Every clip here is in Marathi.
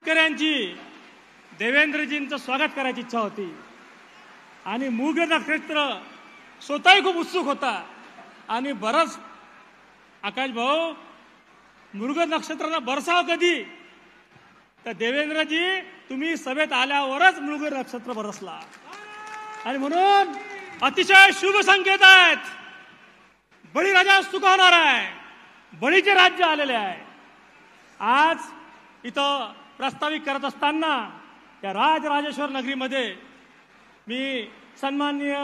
शेतकऱ्यांची देवेंद्रजींचं स्वागत करायची इच्छा होती आणि मृग नक्षत्र स्वतःही खूप उत्सुक होता आणि बरंच आकाश भाऊ मृग नक्षत्राला बरसाव कधी तर देवेंद्रजी तुम्ही सभेत आल्यावरच मृग नक्षत्र बरसला आणि म्हणून अतिशय शुभ संकेत आहेत. बळीराजा सुख होणार आहे. बळीचे राज्य आलेले आहे. आज इथं प्रस्तावित करत असताना या राजराजेश्वर नगरीमध्ये मी सन्माननीय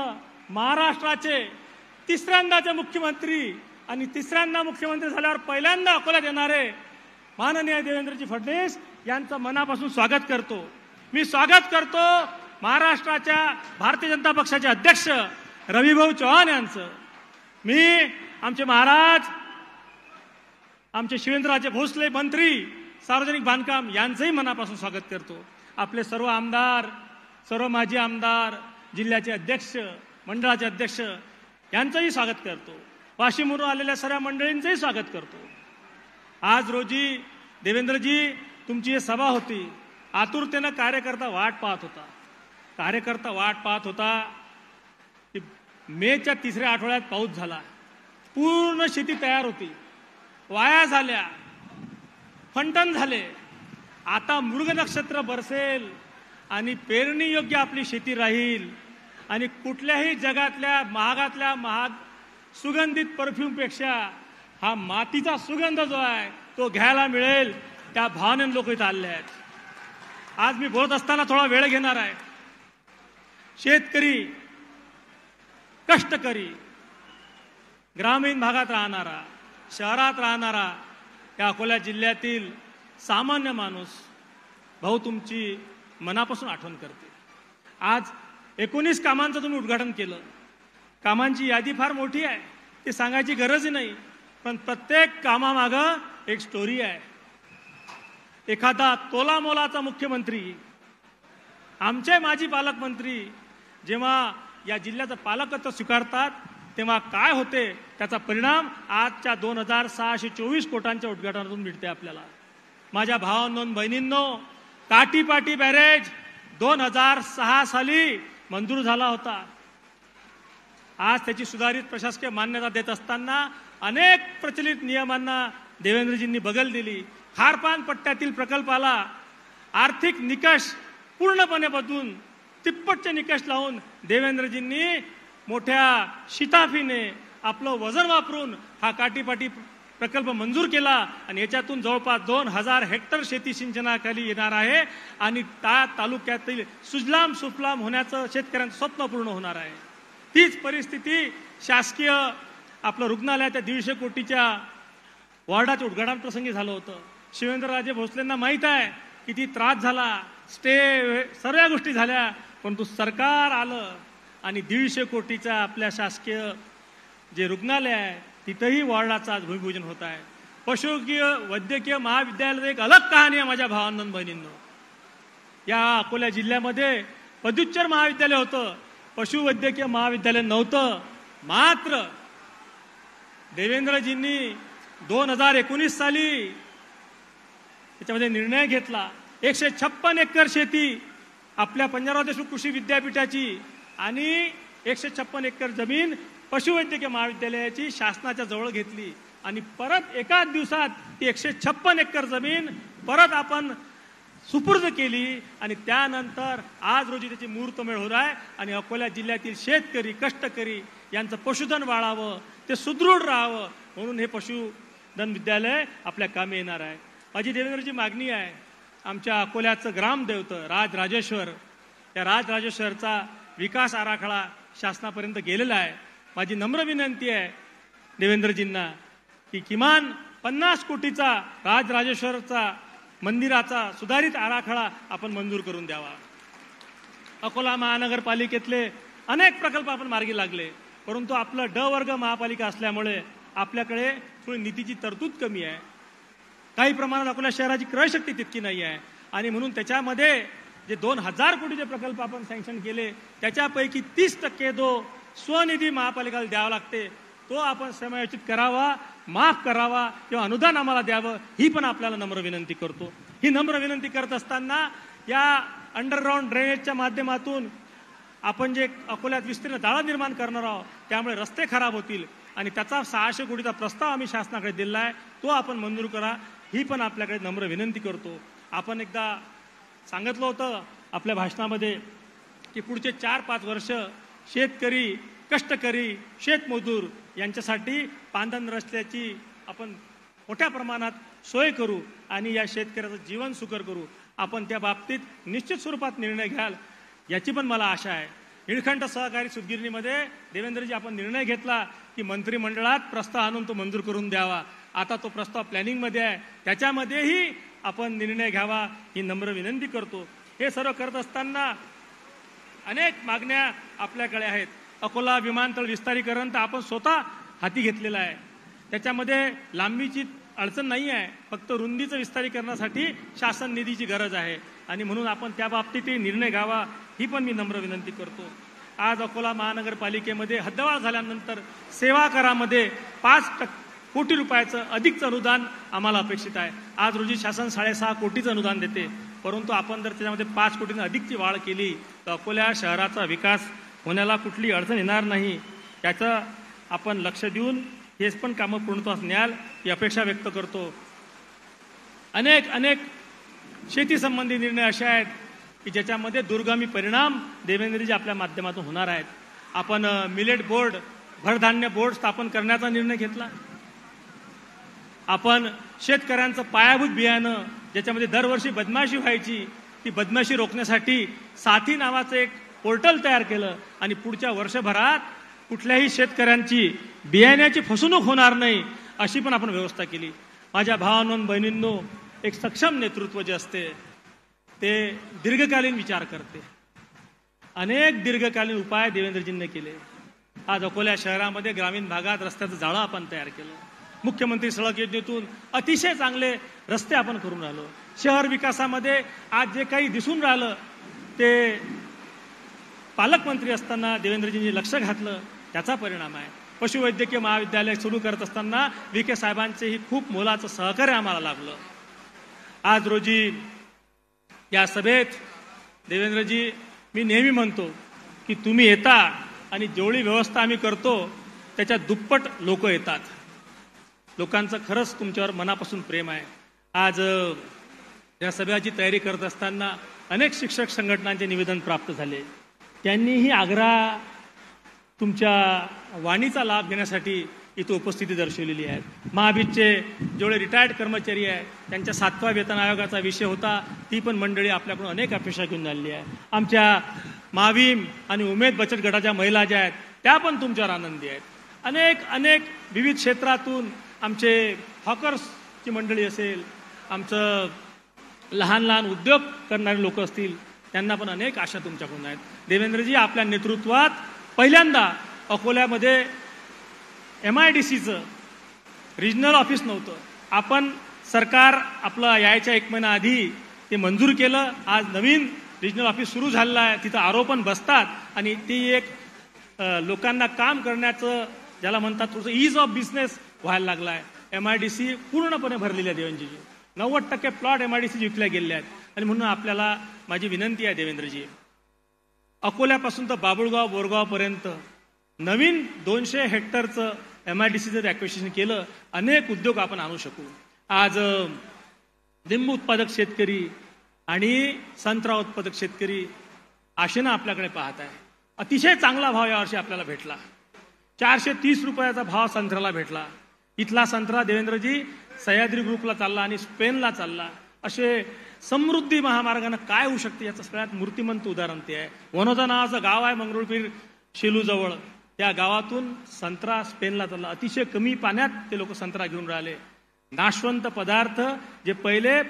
महाराष्ट्राचे तिसऱ्यांदाचे मुख्यमंत्री आणि तिसऱ्यांदा मुख्यमंत्री झाल्यावर पहिल्यांदा अकोल्यात येणारे माननीय देवेंद्रजी फडणवीस यांचं मनापासून स्वागत करतो. मी स्वागत करतो महाराष्ट्राच्या भारतीय जनता पक्षाचे अध्यक्ष रविभाऊ चव्हाण यांचं. मी आमचे महाराज आमचे शिवेंद्रराजे भोसले मंत्री सार्वजनिक बांधकाम यांचंही मनापासून स्वागत करतो. आपले सर्व आमदार, सर्व माजी आमदार, जिल्ह्याचे अध्यक्ष, मंडळाचे अध्यक्ष यांचंही स्वागत करतो. वाशिमवरून आलेल्या सर्व मंडळींचंही स्वागत करतो. आज रोजी देवेंद्रजी तुमची ही सभा होती. आतुरतेनं कार्यकर्ता वाट पाहत होता. मेच्या तिसऱ्या आठवड्यात पाऊस झाला. पूर्ण शेती तयार होती. वाया झाल्या, फंटन झाले. आता मृग नक्षत्र बरसेल आणि पेरणी योग्य आपली शेती राहील आणि कुठल्याही जगातल्या महाग सुगंधित परफ्यूमपेक्षा हा मातीचा सुगंध जो आहे तो घ्यायला मिळेल. त्या भावनेने लोक इथं आले आहेत. आज मी बोलत असताना थोडा वेळ घेणार आहे. शेतकरी, कष्टकरी, ग्रामीण भागात राहणारा, शहरात राहणारा, या अकोला जिल्ह्यातील सामान्य माणूस भाऊ तुमची मनापासून आठवण करते. आज 19 कामांचं तुम्ही उद्घाटन केलं. कामांची यादी फार मोठी आहे, ती सांगायची गरज नाही, पण प्रत्येक कामामागं एक स्टोरी आहे. एखादा तोलामोलाचा मुख्यमंत्री, आमचे माजी पालकमंत्री जेव्हा या जिल्ह्याचं पालकत्व स्वीकारतात तेव्हा काय होते त्याचा परिणाम आजच्या 2624 कोटांच्या उद्घाटनातून मिळते आपल्याला. माझ्या भावांनो बहिणींनो, काटीपाटी बॅरेज 2006 साली मंजूर झाला होता. आज त्याची सुधारित प्रशासकीय मान्यता देत असताना अनेक प्रचलित नियमांना देवेंद्रजींनी बगल दिली. खारपान पट्ट्यातील प्रकल्पाला आर्थिक निकष पूर्णपणे बदलून तिप्पटचे निकष लावून देवेंद्रजींनी मोठ्या शिताफीने आपलं वजन वापरून हा काटीपाटी प्रकल्प मंजूर केला आणि याच्यातून जवळपास 2000 हेक्टर शेती सिंचनाखाली येणार आहे आणि त्या तालुक्यातील सुजलाम सुफलाम होण्याचं शेतकऱ्यांचं स्वप्न पूर्ण होणार आहे. तीच परिस्थिती शासकीय आपलं रुग्णालयाच्या 150 कोटीच्या वॉर्डाच्या उद्घाटन प्रसंगी झालं होतं. शिवेंद्रराजे भोसलेंना माहीत आहे किती त्रास झाला, स्टे सर्व गोष्टी झाल्या, परंतु सरकार आलं आणि 150 कोटीचा आपल्या शासकीय जे रुग्णालय आहे तिथंही वॉर्डाचं आज भूमिपूजन होत आहे. पशुकीय वैद्यकीय महाविद्यालयात एक अलग कहाणी आहे माझ्या भावांनो बहिणींनो. या अकोला जिल्ह्यामध्ये पदव्युत्तर महाविद्यालय होतं, पशुवैद्यकीय महाविद्यालय नव्हतं. मात्र देवेंद्रजींनी 2019 साली त्याच्यामध्ये निर्णय घेतला. 156 एकर शेती आपल्या पंजाबराव देशमुख कृषी विद्यापीठाची आणि 156 एकर जमीन पशुवैद्यकीय महाविद्यालयाची शासनाच्या जवळ घेतली आणि परत एकाच दिवसात ती 156 एकर जमीन परत आपण सुपूर्द केली आणि त्यानंतर आज रोजी त्याची मुहूर्तमेळ होत आहे आणि अकोला जिल्ह्यातील शेतकरी, कष्टकरी यांचं पशुधन वाढावं, ते सुदृढ राहावं म्हणून हे पशुधन विद्यालय आपल्या कामी येणार आहे. माझी देवेंद्रची मागणी आहे, आमच्या अकोल्याचं ग्रामदेवतं राजराजेश्वर, या राजराजेश्वरचा विकास आराखडा शासनापर्यंत गेलेला आहे. माझी नम्र विनंती आहे देवेंद्रजींना की किमान 50 कोटीचा राजराजेश्वरचा मंदिराचा सुधारित आराखडा आपण मंजूर करून द्यावा. अकोला महानगरपालिकेतले अनेक प्रकल्प आपण मार्गी लागले, परंतु आपलं ड वर्ग महापालिका असल्यामुळे आपल्याकडे थोडी निधीची तरतूद कमी आहे. काही प्रमाणात अकोला शहराची क्रयशक्ती तितकी नाही आहे आणि म्हणून त्याच्यामध्ये जे 2000 कोटीचे प्रकल्प आपण सँक्शन केले त्याच्यापैकी 30% जो स्वनिधी महापालिकेला द्यावा लागते तो आपण समायोजित करावा, माफ करावा किंवा अनुदान आम्हाला द्यावं ही पण आपल्याला नम्र विनंती करतो. ही नम्र विनंती करत असताना या अंडरग्राऊंड ड्रेनेजच्या माध्यमातून आपण जे अकोल्यात विस्तीर्ण जाळं निर्माण करणार आहोत त्यामुळे रस्ते खराब होतील आणि त्याचा 600 कोटीचा प्रस्ताव आम्ही शासनाकडे दिला आहे, तो आपण मंजूर करा, ही पण आपल्याकडे नम्र विनंती करतो. आपण एकदा सांगितलं होतं आपल्या भाषणामध्ये की पुढचे 4-5 वर्ष शेतकरी, कष्टकरी, शेतमजूर यांच्यासाठी पांधन रस्त्याची आपण मोठ्या प्रमाणात सोय करू आणि या शेतकऱ्याचं जीवन सुकर करू. आपण त्या बाबतीत निश्चित स्वरूपात निर्णय घ्याल याची पण मला आशा आहे. निळकंठ सहकारी सूतगिरणीमध्ये देवेंद्रजी आपण निर्णय घेतला की मंत्रिमंडळात प्रस्ताव आणून तो मंजूर करून द्यावा. आता तो प्रस्ताव प्लॅनिंगमध्ये आहे, त्याच्यामध्येही आपण निर्णय घ्यावा ही नम्र विनंती करतो. हे सर्व करत असताना अनेक मागण्या आपल्याकडे आहेत. अकोला विमानतळ विस्तारीकरण तर आपण स्वतः हाती घेतलेलं आहे, त्याच्यामध्ये लांबीची अडचण नाही आहे, फक्त रुंदीचं विस्तारीकरणासाठी शासन निधीची गरज आहे आणि म्हणून आपण त्या बाबतीतही निर्णय घ्यावा ही पण मी नम्र विनंती करतो. आज अकोला महानगरपालिकेमध्ये हद्दवाढ झाल्यानंतर सेवा करामध्ये 5 कोटी रुपयाचं अधिकचं अनुदान आम्हाला अपेक्षित आहे. आज रोजी शासन 6.5 कोटीचं अनुदान देते, परंतु आपण जर त्याच्यामध्ये 5 कोटींनी अधिकची वाढ केली तर अकोला शहराचा विकास होण्याला कुठली अडचण येणार नाही. याचं आपण लक्ष देऊन हेच पण कामं पूर्णत्वास न्याल ही अपेक्षा व्यक्त करतो. अनेक शेती संबंधी निर्णय असे आहेत की ज्याच्यामध्ये दूरगामी परिणाम देवेंद्रजी आपल्या माध्यमातून होणार आहेत. आपण मिलेट बोर्ड, भरधान्य बोर्ड स्थापन करण्याचा निर्णय घेतला. आपण शेतकऱ्यांचं पायाभूत बियाणं ज्याच्यामध्ये दरवर्षी बदमाशी व्हायची, ती बदमाशी रोखण्यासाठी साथी नावाचं एक पोर्टल तयार केलं आणि पुढच्या वर्षभरात कुठल्याही शेतकऱ्यांची बियाण्याची फसवणूक होणार नाही अशी पण आपण व्यवस्था केली. माझ्या भावांनो बहिणींनो, एक सक्षम नेतृत्व जे असते ते दीर्घकालीन विचार करते. अनेक दीर्घकालीन उपाय देवेंद्रजींनी केले. आज अकोला शहरामध्ये ग्रामीण भागात रस्त्याचं जाळं आपण तयार केलं. मुख्यमंत्री सडक योजनेतून अतिशय चांगले रस्ते आपण करून राहिलो. शहर विकासामध्ये आज जे काही दिसून राहिलं ते पालकमंत्री असताना देवेंद्रजींनी लक्ष घातलं, त्याचा परिणाम आहे. पशुवैद्यकीय महाविद्यालय सुरू करत असताना विखे साहेबांचेही खूप मोलाचं सहकार्य आम्हाला लाभलं. आज रोजी या सभेत देवेंद्रजी, मी नेहमी म्हणतो की तुम्ही येता आणि जेवढी व्यवस्था आम्ही करतो त्याच्या दुप्पट लोक येतात. लोकांचं खरंच तुमच्यावर मनापासून प्रेम आहे. आज या सभेची तयारी करत असताना अनेक शिक्षक संघटनांचे निवेदन प्राप्त झाले. त्यांनीही आग्रह तुमच्या वाणीचा लाभ घेण्यासाठी इथं उपस्थिती दर्शवलेली आहे. महाबीजचे जेवढे रिटायर्ड कर्मचारी आहेत त्यांच्या 7व्या वेतन आयोगाचा विषय होता, ती पण मंडळी आपल्याकडून अनेक अपेक्षा घेऊन आलेली आहे. आमच्या माविम आणि उमेद बचत गटाच्या महिला ज्या आहेत त्या पण तुमच्यावर आनंदी आहेत. अनेक विविध क्षेत्रातून आमचे हॉकर्सची मंडळी असेल, आमचं लहान उद्योग करणारे लोक असतील, त्यांना पण अनेक आशा तुमच्याकडून आहेत. देवेंद्रजी, आपल्या नेतृत्वात पहिल्यांदा अकोल्यामध्ये MIDCचं रिजनल ऑफिस नव्हतं. आपण सरकार आपलं यायच्या 1 महिना आधी ते मंजूर केलं. आज नवीन रिजनल ऑफिस सुरू झालेलं आहे. तिथं आरोपण बसतात आणि ती एक लोकांना काम करण्याचं ज्याला म्हणतात थोडंसं ईज ऑफ बिझनेस व्हायला लागला आहे. MIDC पूर्णपणे भरलेली आहे देवेंद्रजी. 90% प्लॉट MIDC विकल्या गेले आहेत आणि म्हणून आपल्याला माझी विनंती आहे देवेंद्रजी, अकोल्यापासून तर बाबुळगाव बोरगावपर्यंत नवीन 200 हेक्टरचं MIDC जर ॲक्विजिशन केलं, अनेक उद्योग आपण आणू शकू. आज लिंबू उत्पादक शेतकरी आणि संत्रा उत्पादक शेतकरी आशेनं आपल्याकडे पाहत आहे. अतिशय चांगला भाव यावर्षी आपल्याला भेटला. 430 रुपयाचा भाव संत्र्याला भेटला. इथला संत्रा देवेंद्रजी सह्याद्री ग्रुपला चालला आणि स्पेनला चालला. असे समृद्धी महामार्गानं काय होऊ शकते याचं सगळ्यात मूर्तिमंत उदाहरण ते आहे. वनोजा नावाचं गाव आहे मंगरुळपीर शेलूजवळ, त्या गावातून संत्रा स्पेनला चालला. अतिशय कमी पाण्यात ते लोक संत्रा घेऊन राहिले. नाशवंत पदार्थ जे पहिले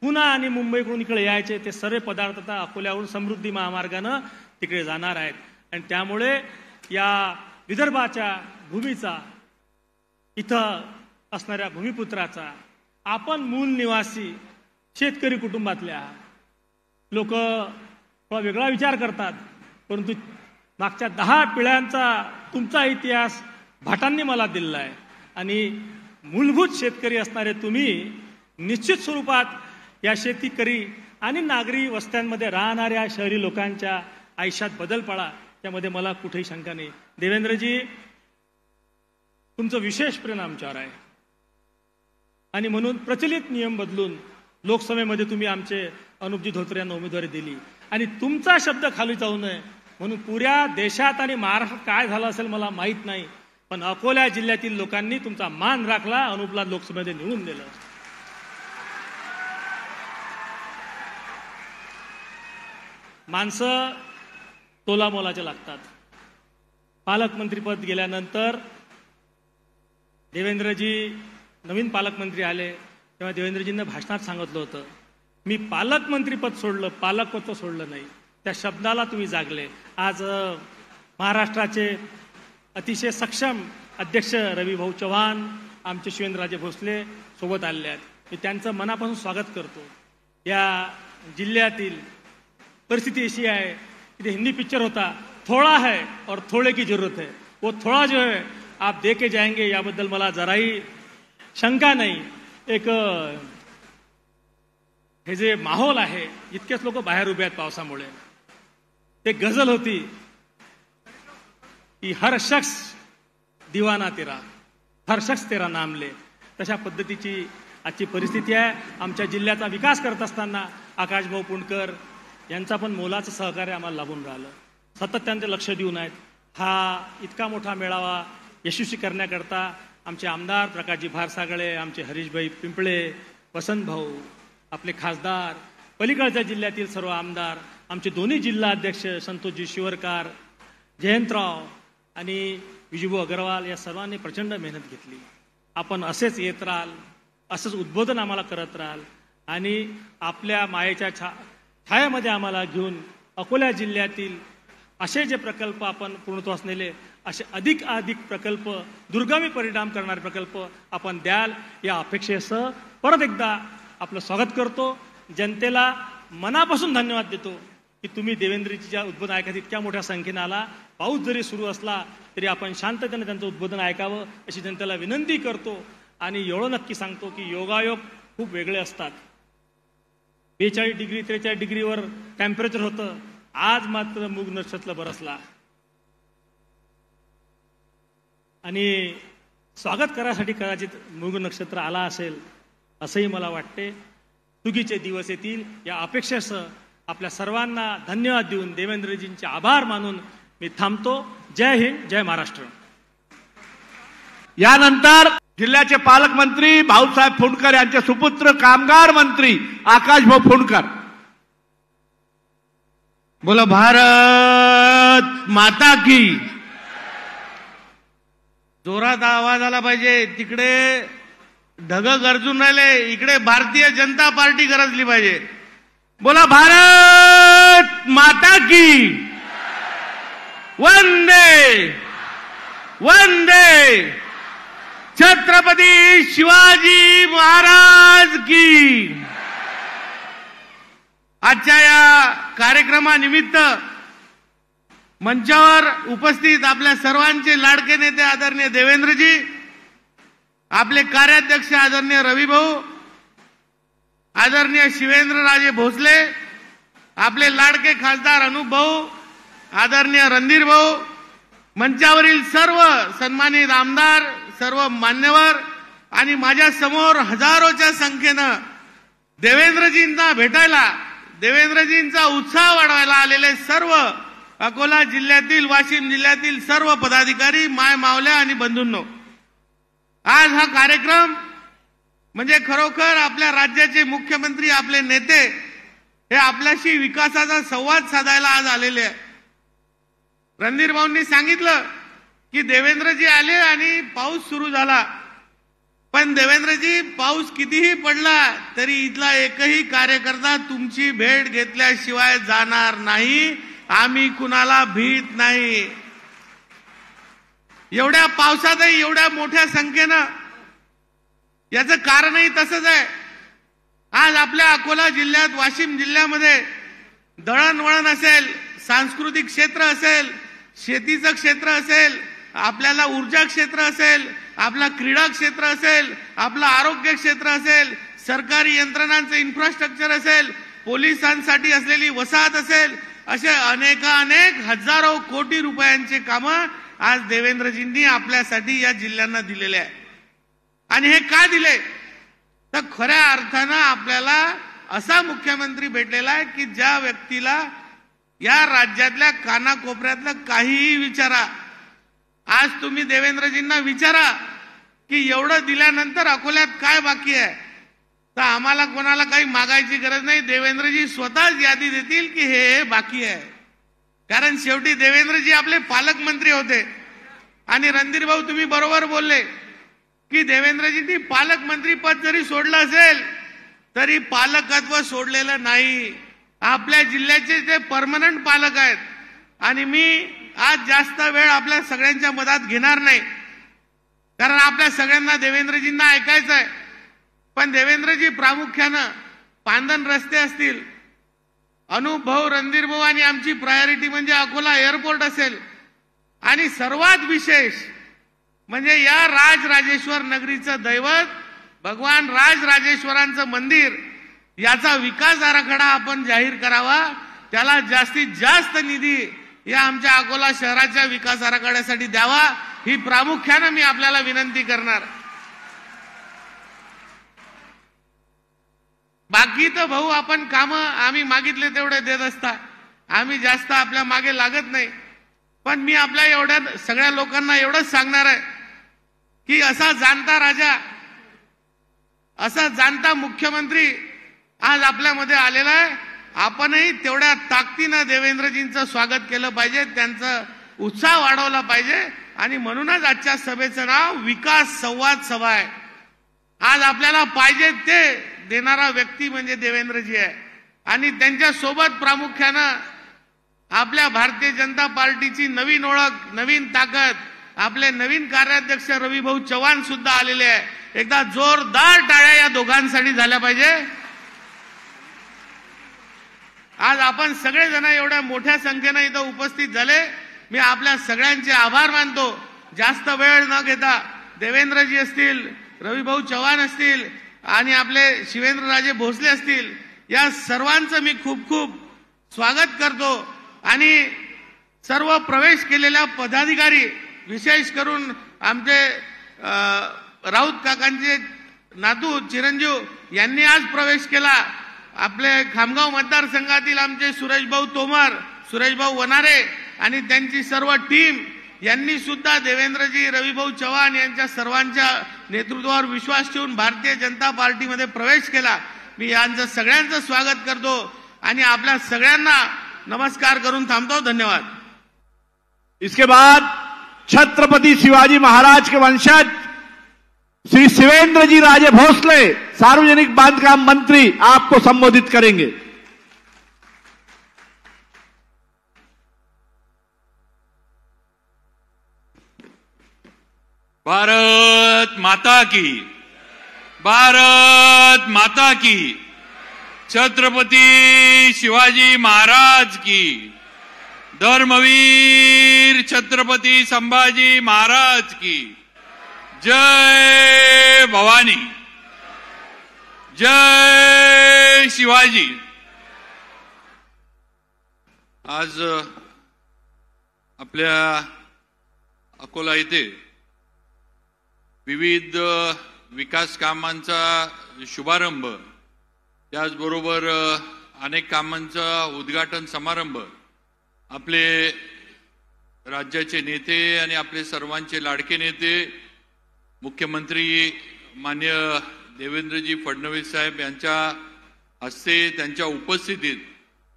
पुणे आणि मुंबईकडून इकडे यायचे ते सर्व पदार्थ आता अकोल्यावरून समृद्धी महामार्गानं तिकडे जाणार आहेत. आणि त्यामुळे या विदर्भाच्या भूमीचा, इथं असणाऱ्या भूमिपुत्राचा, आपण मूल निवासी शेतकरी कुटुंबातल्या लोक थोडा वेगळा विचार करतात, परंतु मागच्या 10 पिढ्यांचा तुमचा इतिहास भाटांनी मला दिलेला आहे आणि मूलभूत शेतकरी असणारे तुम्ही निश्चित स्वरूपात या शेतकरी आणि नागरी वस्त्यांमध्ये राहणाऱ्या शहरी लोकांच्या आयुष्यात बदल पडा, त्यामध्ये मला कुठेही शंका नाही. देवेंद्रजी, तुमचं विशेष प्रेम आमच्यावर आहे आणि म्हणून प्रचलित नियम बदलून लोकसभेमध्ये तुम्ही आमचे अनुपजी धोत्रे यांना उमेदवारी दिली आणि तुमचा शब्द खाली जाऊ नये म्हणून पुऱ्या देशात आणि महाराष्ट्रात काय झालं असेल मला माहीत नाही, पण अकोला जिल्ह्यातील लोकांनी तुमचा मान राखला, अनुपला लोकसभेमध्ये निवडून दिलं. माणसं तोलामोलाचे लागतात. पालकमंत्रीपद गेल्यानंतर देवेंद्रजी नवीन पालकमंत्री आले तेव्हा देवेंद्रजींना भाषणात सांगितलं होतं, मी पालकमंत्रीपद सोडलं, पालकपद सोडलं नाही. त्या शब्दाला तुम्ही जागले. आज महाराष्ट्राचे अतिशय सक्षम अध्यक्ष रविभाऊ चव्हाण, आमचे शिवेंद्रराजे भोसले सोबत आलेले आहेत. मी त्यांचं मनापासून स्वागत करतो. या जिल्ह्यातील परिस्थिती अशी आहे की ते हिंदी पिक्चर होता, थोड़ा है और थोड़े की जरूरत है, वो थोड़ा जो है आप दे के जाएंगे याबद्दल मला जराही शंका नाही. एक हे जे माहोल आहे, इतकेच लोक बाहेर उभे आहेत पावसामुळे. एक गझल होती की हर शख्स दीवाना तेरा, हर शख्स तेरा नाम ले. तशा पद्धतीची आजची परिस्थिती आहे. आमच्या जिल्ह्याचा विकास करत असताना आकाशभाऊ पुणकर यांचा पण मोलाचं सहकार्य आम्हाला लाभून राहिलं. सतत त्यांचे लक्ष देऊन आहेत. हा इतका मोठा मेळावा यशस्वी करण्याकरता आमचे आमदार प्रकाशजी भारसागळे, आमचे हरीशभाई पिंपळे, वसंत भाऊ, आपले खासदार, पलीकडच्या जिल्ह्यातील सर्व आमदार, आमचे दोन्ही जिल्हा अध्यक्ष संतोषजी शिवरकार, जयंतराव आणि विजूभाऊ अग्रवाल या सर्वांनी प्रचंड मेहनत घेतली. आपण असेच येत राहाल, असंच उद्बोधन आम्हाला करत राहाल आणि आपल्या मायेच्या छायामध्ये आम्हाला घेऊन अकोला जिल्ह्यातील असे जे प्रकल्प आपण पूर्णत्वास नेले, असे अधिक प्रकल्प, दुर्गामी परिणाम करणारे प्रकल्प आपण द्याल या अपेक्षेसह परत एकदा आपलं स्वागत करतो. जनतेला मनापासून धन्यवाद देतो की तुम्ही देवेंद्रजीच्या उद्बोधन ऐकत इतक्या मोठ्या संख्येने आला. पाऊस जरी सुरू असला तरी आपण शांततेने त्यांचं उद्बोधन ऐकावं अशी जनतेला विनंती करतो. आणि एवढं नक्की सांगतो की योगायोग खूप वेगळे असतात. 42 डिग्री 43 डिग्रीवर टेम्परेचर होतं, आज मात्र मूग नक्षत्र बरसला. आणि स्वागत करायसाठी कदाचित मूग नक्षत्र आला असेल असंही मला वाटते. सुगीचे दिवस येतील या अपेक्षेसह आपल्या सर्वांना धन्यवाद देऊन देवेंद्रजींचे आभार मानून मी थांबतो. जय हिंद, जय महाराष्ट्र. यानंतर जिल्ह्याचे पालकमंत्री भाऊसाहेब फुंडकर यांचे सुपुत्र कामगार मंत्री आकाशभाऊ फुंडकर. बोलो भारत माता की. जोरात आवाज आला पाहिजे. तिकडे ढग गरजून राहिले, इकडे भारतीय जनता पार्टी गरजली पाहिजे. बोला भारत माता की. वंदे वंदे छत्रपती शिवाजी महाराज की. आजच्या या कार्यक्रमानिमित्त मंचावर उपस्थित आपल्या सर्वांचे लाडके नेते आदरणीय देवेंद्रजी, आपले कार्याध्यक्ष आदरणीय रविभाऊ, आदरणीय शिवेंद्रराजे भोसले, आपले लाडके खासदार अनुपभाऊ, आदरणीय रणधीर भाऊ, मंचावरील सर्व सन्मानित आमदार, सर्व मान्यवर आणि माझ्या समोर हजारोच्या संख्येनं देवेंद्रजींना भेटायला, देवेंद्रजींचा उत्साह वाढवायला आलेले सर्व अकोला जिल्ह्यातील, वाशिम जिल्ह्यातील सर्व पदाधिकारी, माय मावल्या आणि बंधूंनो, आज हा कार्यक्रम म्हणजे खरोखर आपल्या राज्याचे मुख्यमंत्री, आपले नेते हे आपल्याशी विकासाचा संवाद साधायला आज आलेले आहे. रणधीर भाऊंनी सांगितलं की देवेंद्रजी आले आणि पाऊस सुरू झाला, पण देवेंद्रजी पाऊस कितीही पडला तरी इथला एकही कार्यकर्ता तुमची भेट घेतल्याशिवाय जाणार नाही. आम्ही कुणाला भीत नाही. एवढ्या पावसातही एवढ्या मोठ्या संख्येनं, याचं कारणही तसंच आहे. आज आपल्या अकोला जिल्ह्यात, वाशिम जिल्ह्यामध्ये दळणवळण असेल, सांस्कृतिक क्षेत्र असेल, शेतीचं क्षेत्र असेल, आपल्याला ऊर्जा क्षेत्र असेल, आपला क्रीडा क्षेत्र असेल, आपलं आरोग्य क्षेत्र असेल, सरकारी यंत्रणांचं इन्फ्रास्ट्रक्चर असेल, पोलिसांसाठी असलेली वसाहत असेल, असे अनेक हजारो कोटी रुपयांचे कामं आज देवेंद्रजींनी आपल्यासाठी या जिल्ह्यांना दिलेले आहे. आणि हे का दिले तर खऱ्या अर्थानं आपल्याला असा मुख्यमंत्री भेटलेला आहे की ज्या व्यक्तीला या राज्यातल्या कानाकोपऱ्यातलं काहीही विचारा. आज तुम्ही देवेंद्रजींना विचारा की एवढं दिल्यानंतर अकोल्यात काय बाकी आहे, तर आम्हाला कोणाला काही मागायची गरज नाही. देवेंद्रजी स्वतःच यादी देतील की हे बाकी आहे. कारण शेवटी देवेंद्रजी आपले पालकमंत्री होते. आणि रणधीर भाऊ तुम्ही बरोबर बोलले की देवेंद्रजींनी पालकमंत्री पद जरी सोडलं असेल तरी पालकत्व सोडलेलं नाही. आपल्या जिल्ह्याचे ते परमनंट पालक आहेत. आणि मी आज जास्त वेळ आपल्या सगळ्यांच्या मधात घेणार नाही, कारण आपल्या सगळ्यांना देवेंद्रजींना ऐकायचं आहे. पण देवेंद्रजी प्रामुख्यानं पांदन रस्ते असतील, अनुप भाऊ, रणधीर भाऊ आणि आमची प्रायोरिटी म्हणजे अकोला एअरपोर्ट असेल, आणि सर्वात विशेष म्हणजे या राजराजेश्वर नगरीचं दैवत भगवान राजराजेश्वरांचं मंदिर, याचा विकास आराखडा आपण जाहीर करावा. त्याला जास्तीत जास्त निधी या आमच्या अकोला शहराच्या विकास आराखड्यासाठी द्यावा, ही प्रामुख्यानं मी आपल्याला विनंती करणार. बाकी तर भाऊ आपण कामं आम्ही मागितले तेवढे देत असता, आम्ही जास्त आपल्या मागे लागत नाही. पण मी आपल्या एवढ्या सगळ्या लोकांना एवढंच सांगणार आहे की असा जाणता राजा, असा जाणता मुख्यमंत्री आज आपल्यामध्ये आलेला आहे. आपणही तेवढ्या ताकदीनं देवेंद्रजींचं स्वागत केलं पाहिजे, त्यांचा उत्साह वाढवला पाहिजे. आणि म्हणूनच आजच्या सभेचं नाव विकास संवाद सभा आहे. आज आपल्याला पाहिजे ते देणारा व्यक्ती म्हणजे देवेंद्रजी आहे. आणि त्यांच्या सोबत प्रामुख्यानं आपल्या भारतीय जनता पार्टीची नवीन ओळख, नवीन ताकद, आपले नवीन कार्याध्यक्ष रविभाऊ चव्हाण सुद्धा आलेले आहे. एकदा जोरदार टाळ्या या दोघांसाठी झाल्या पाहिजे. आज आपण सगळेजण एवढ्या मोठ्या संख्येनं इथं उपस्थित झाले, मी आपल्या सगळ्यांचे आभार मानतो. जास्त वेळ न घेता देवेंद्रजी असतील, रविभाऊ चव्हाण असतील आणि आपले शिवेंद्रराजे भोसले असतील, या सर्वांचं मी खूप खूप स्वागत करतो. आणि सर्व प्रवेश केलेल्या पदाधिकारी, विशेष करून आमचे राऊत काकांचे नातू चिरंजीव यांनी आज प्रवेश केला. आपले खामगाव मतदारसंघातील आमचे सुरेशभाऊ तोमर, सुरेशभाऊ वनारे आणि त्यांची सर्व टीम यांनी सुद्धा देवेंद्रजी, रविभाऊ चव्हाण यांच्या सर्वांच्या नेतृत्वावर विश्वास ठेवून भारतीय जनता पार्टीमध्ये प्रवेश केला. मी यांचं सगळ्यांचं स्वागत करतो आणि आपल्या सगळ्यांना नमस्कार करून थांबतो. धन्यवाद. इसके बाद छत्रपति शिवाजी महाराज के वंशज श्री शिवेंद्र जी राजे भोसले, सार्वजनिक बांधकाम मंत्री, आपको संबोधित करेंगे. भारत माता की, भारत माता की, छत्रपति शिवाजी महाराज की, धर्मवीर छत्रपति संभाजी महाराज की जय भवानी, जय शिवाजी. आज आपल्या अकोला येथे विविध विकास कामांचा शुभारंभ, त्याचबरोबर अनेक कामांचा उद्घाटन समारंभ आपले राज्याचे नेते आणि आपले सर्वांचे लाडके नेते मुख्यमंत्री माननीय देवेंद्रजी फडणवीस साहेब यांच्या हस्ते, त्यांच्या उपस्थितीत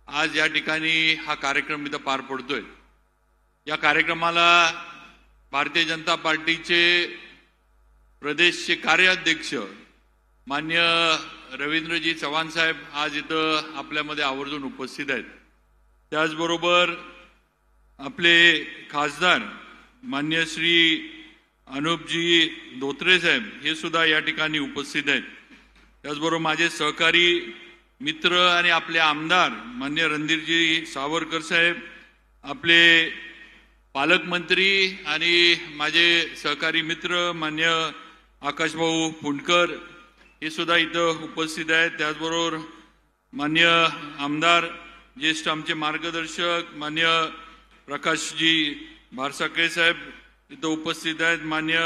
आज या ठिकाणी हा कार्यक्रम इथं पार पडतोय. या कार्यक्रमाला भारतीय जनता पार्टीचे प्रदेशचे कार्याध्यक्ष माननीय रवींद्रजी चव्हाण साहेब आज इथं आपल्यामध्ये आवर्जून उपस्थित आहेत. त्याचबरोबर आपले खासदार माननीय श्री अनुपजी धोत्रे साहेब हे सुद्धा या ठिकाणी उपस्थित आहेत. त्याचबरोबर माझे सहकारी मित्र आणि आपले आमदार माननीय रणधीरजी सावरकर साहेब, आपले पालकमंत्री आणि माझे सहकारी मित्र माननीय आकाशभाऊ फुंडकर, हे सुद्धा इथं उपस्थित आहेत. त्याचबरोबर मान्य आमदार ज्येष्ठ आमचे मार्गदर्शक मान्य प्रकाशजी भारसाखळे साहेब इथं उपस्थित आहेत. मान्य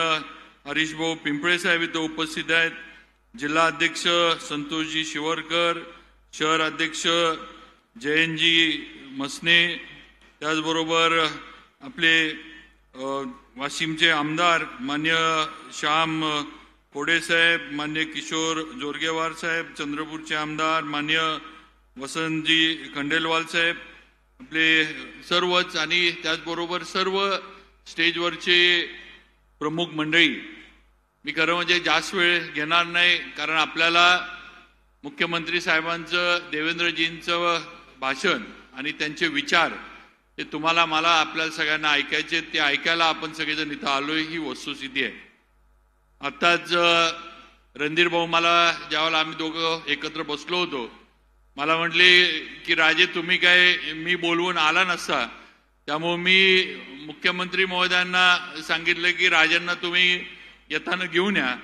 हरीश भाऊ पिंपळे साहेब इथं उपस्थित आहेत. जिल्हा अध्यक्ष संतोषजी शिवरकर, शहर अध्यक्ष जयंतजी मसने, त्याचबरोबर आपले वाशिमचे आमदार मान्य श्याम कोडे साहेब, मान्य किशोर जोरगेवार साहेब, चंद्रपूरचे आमदार मान्य वसंतजी खंडेलवाल साहेब, आपले सर्वच आणि त्याचबरोबर सर्व स्टेजवरचे प्रमुख मंडळी. मी खरं म्हणजे जास्त वेळ घेणार नाही, कारण आपल्याला मुख्यमंत्री साहेबांचं देवेंद्रजींचं भाषण आणि त्यांचे विचार ते तुम्हाला मला आपल्याला सगळ्यांना ऐकायचे, ते ऐकायला आपण सगळेजण इथं आलोय ही वस्तुस्थिती आहे. आत्ताच रणधीर भाऊ मला ज्यावेळेला आम्ही दोघं एकत्र बसलो होतो मला म्हटले की राजे तुम्ही काय मी बोलवून आला नसता, त्यामुळे मी मुख्यमंत्री महोदयांना सांगितलं की राजांना तुम्ही येताना घेऊन या.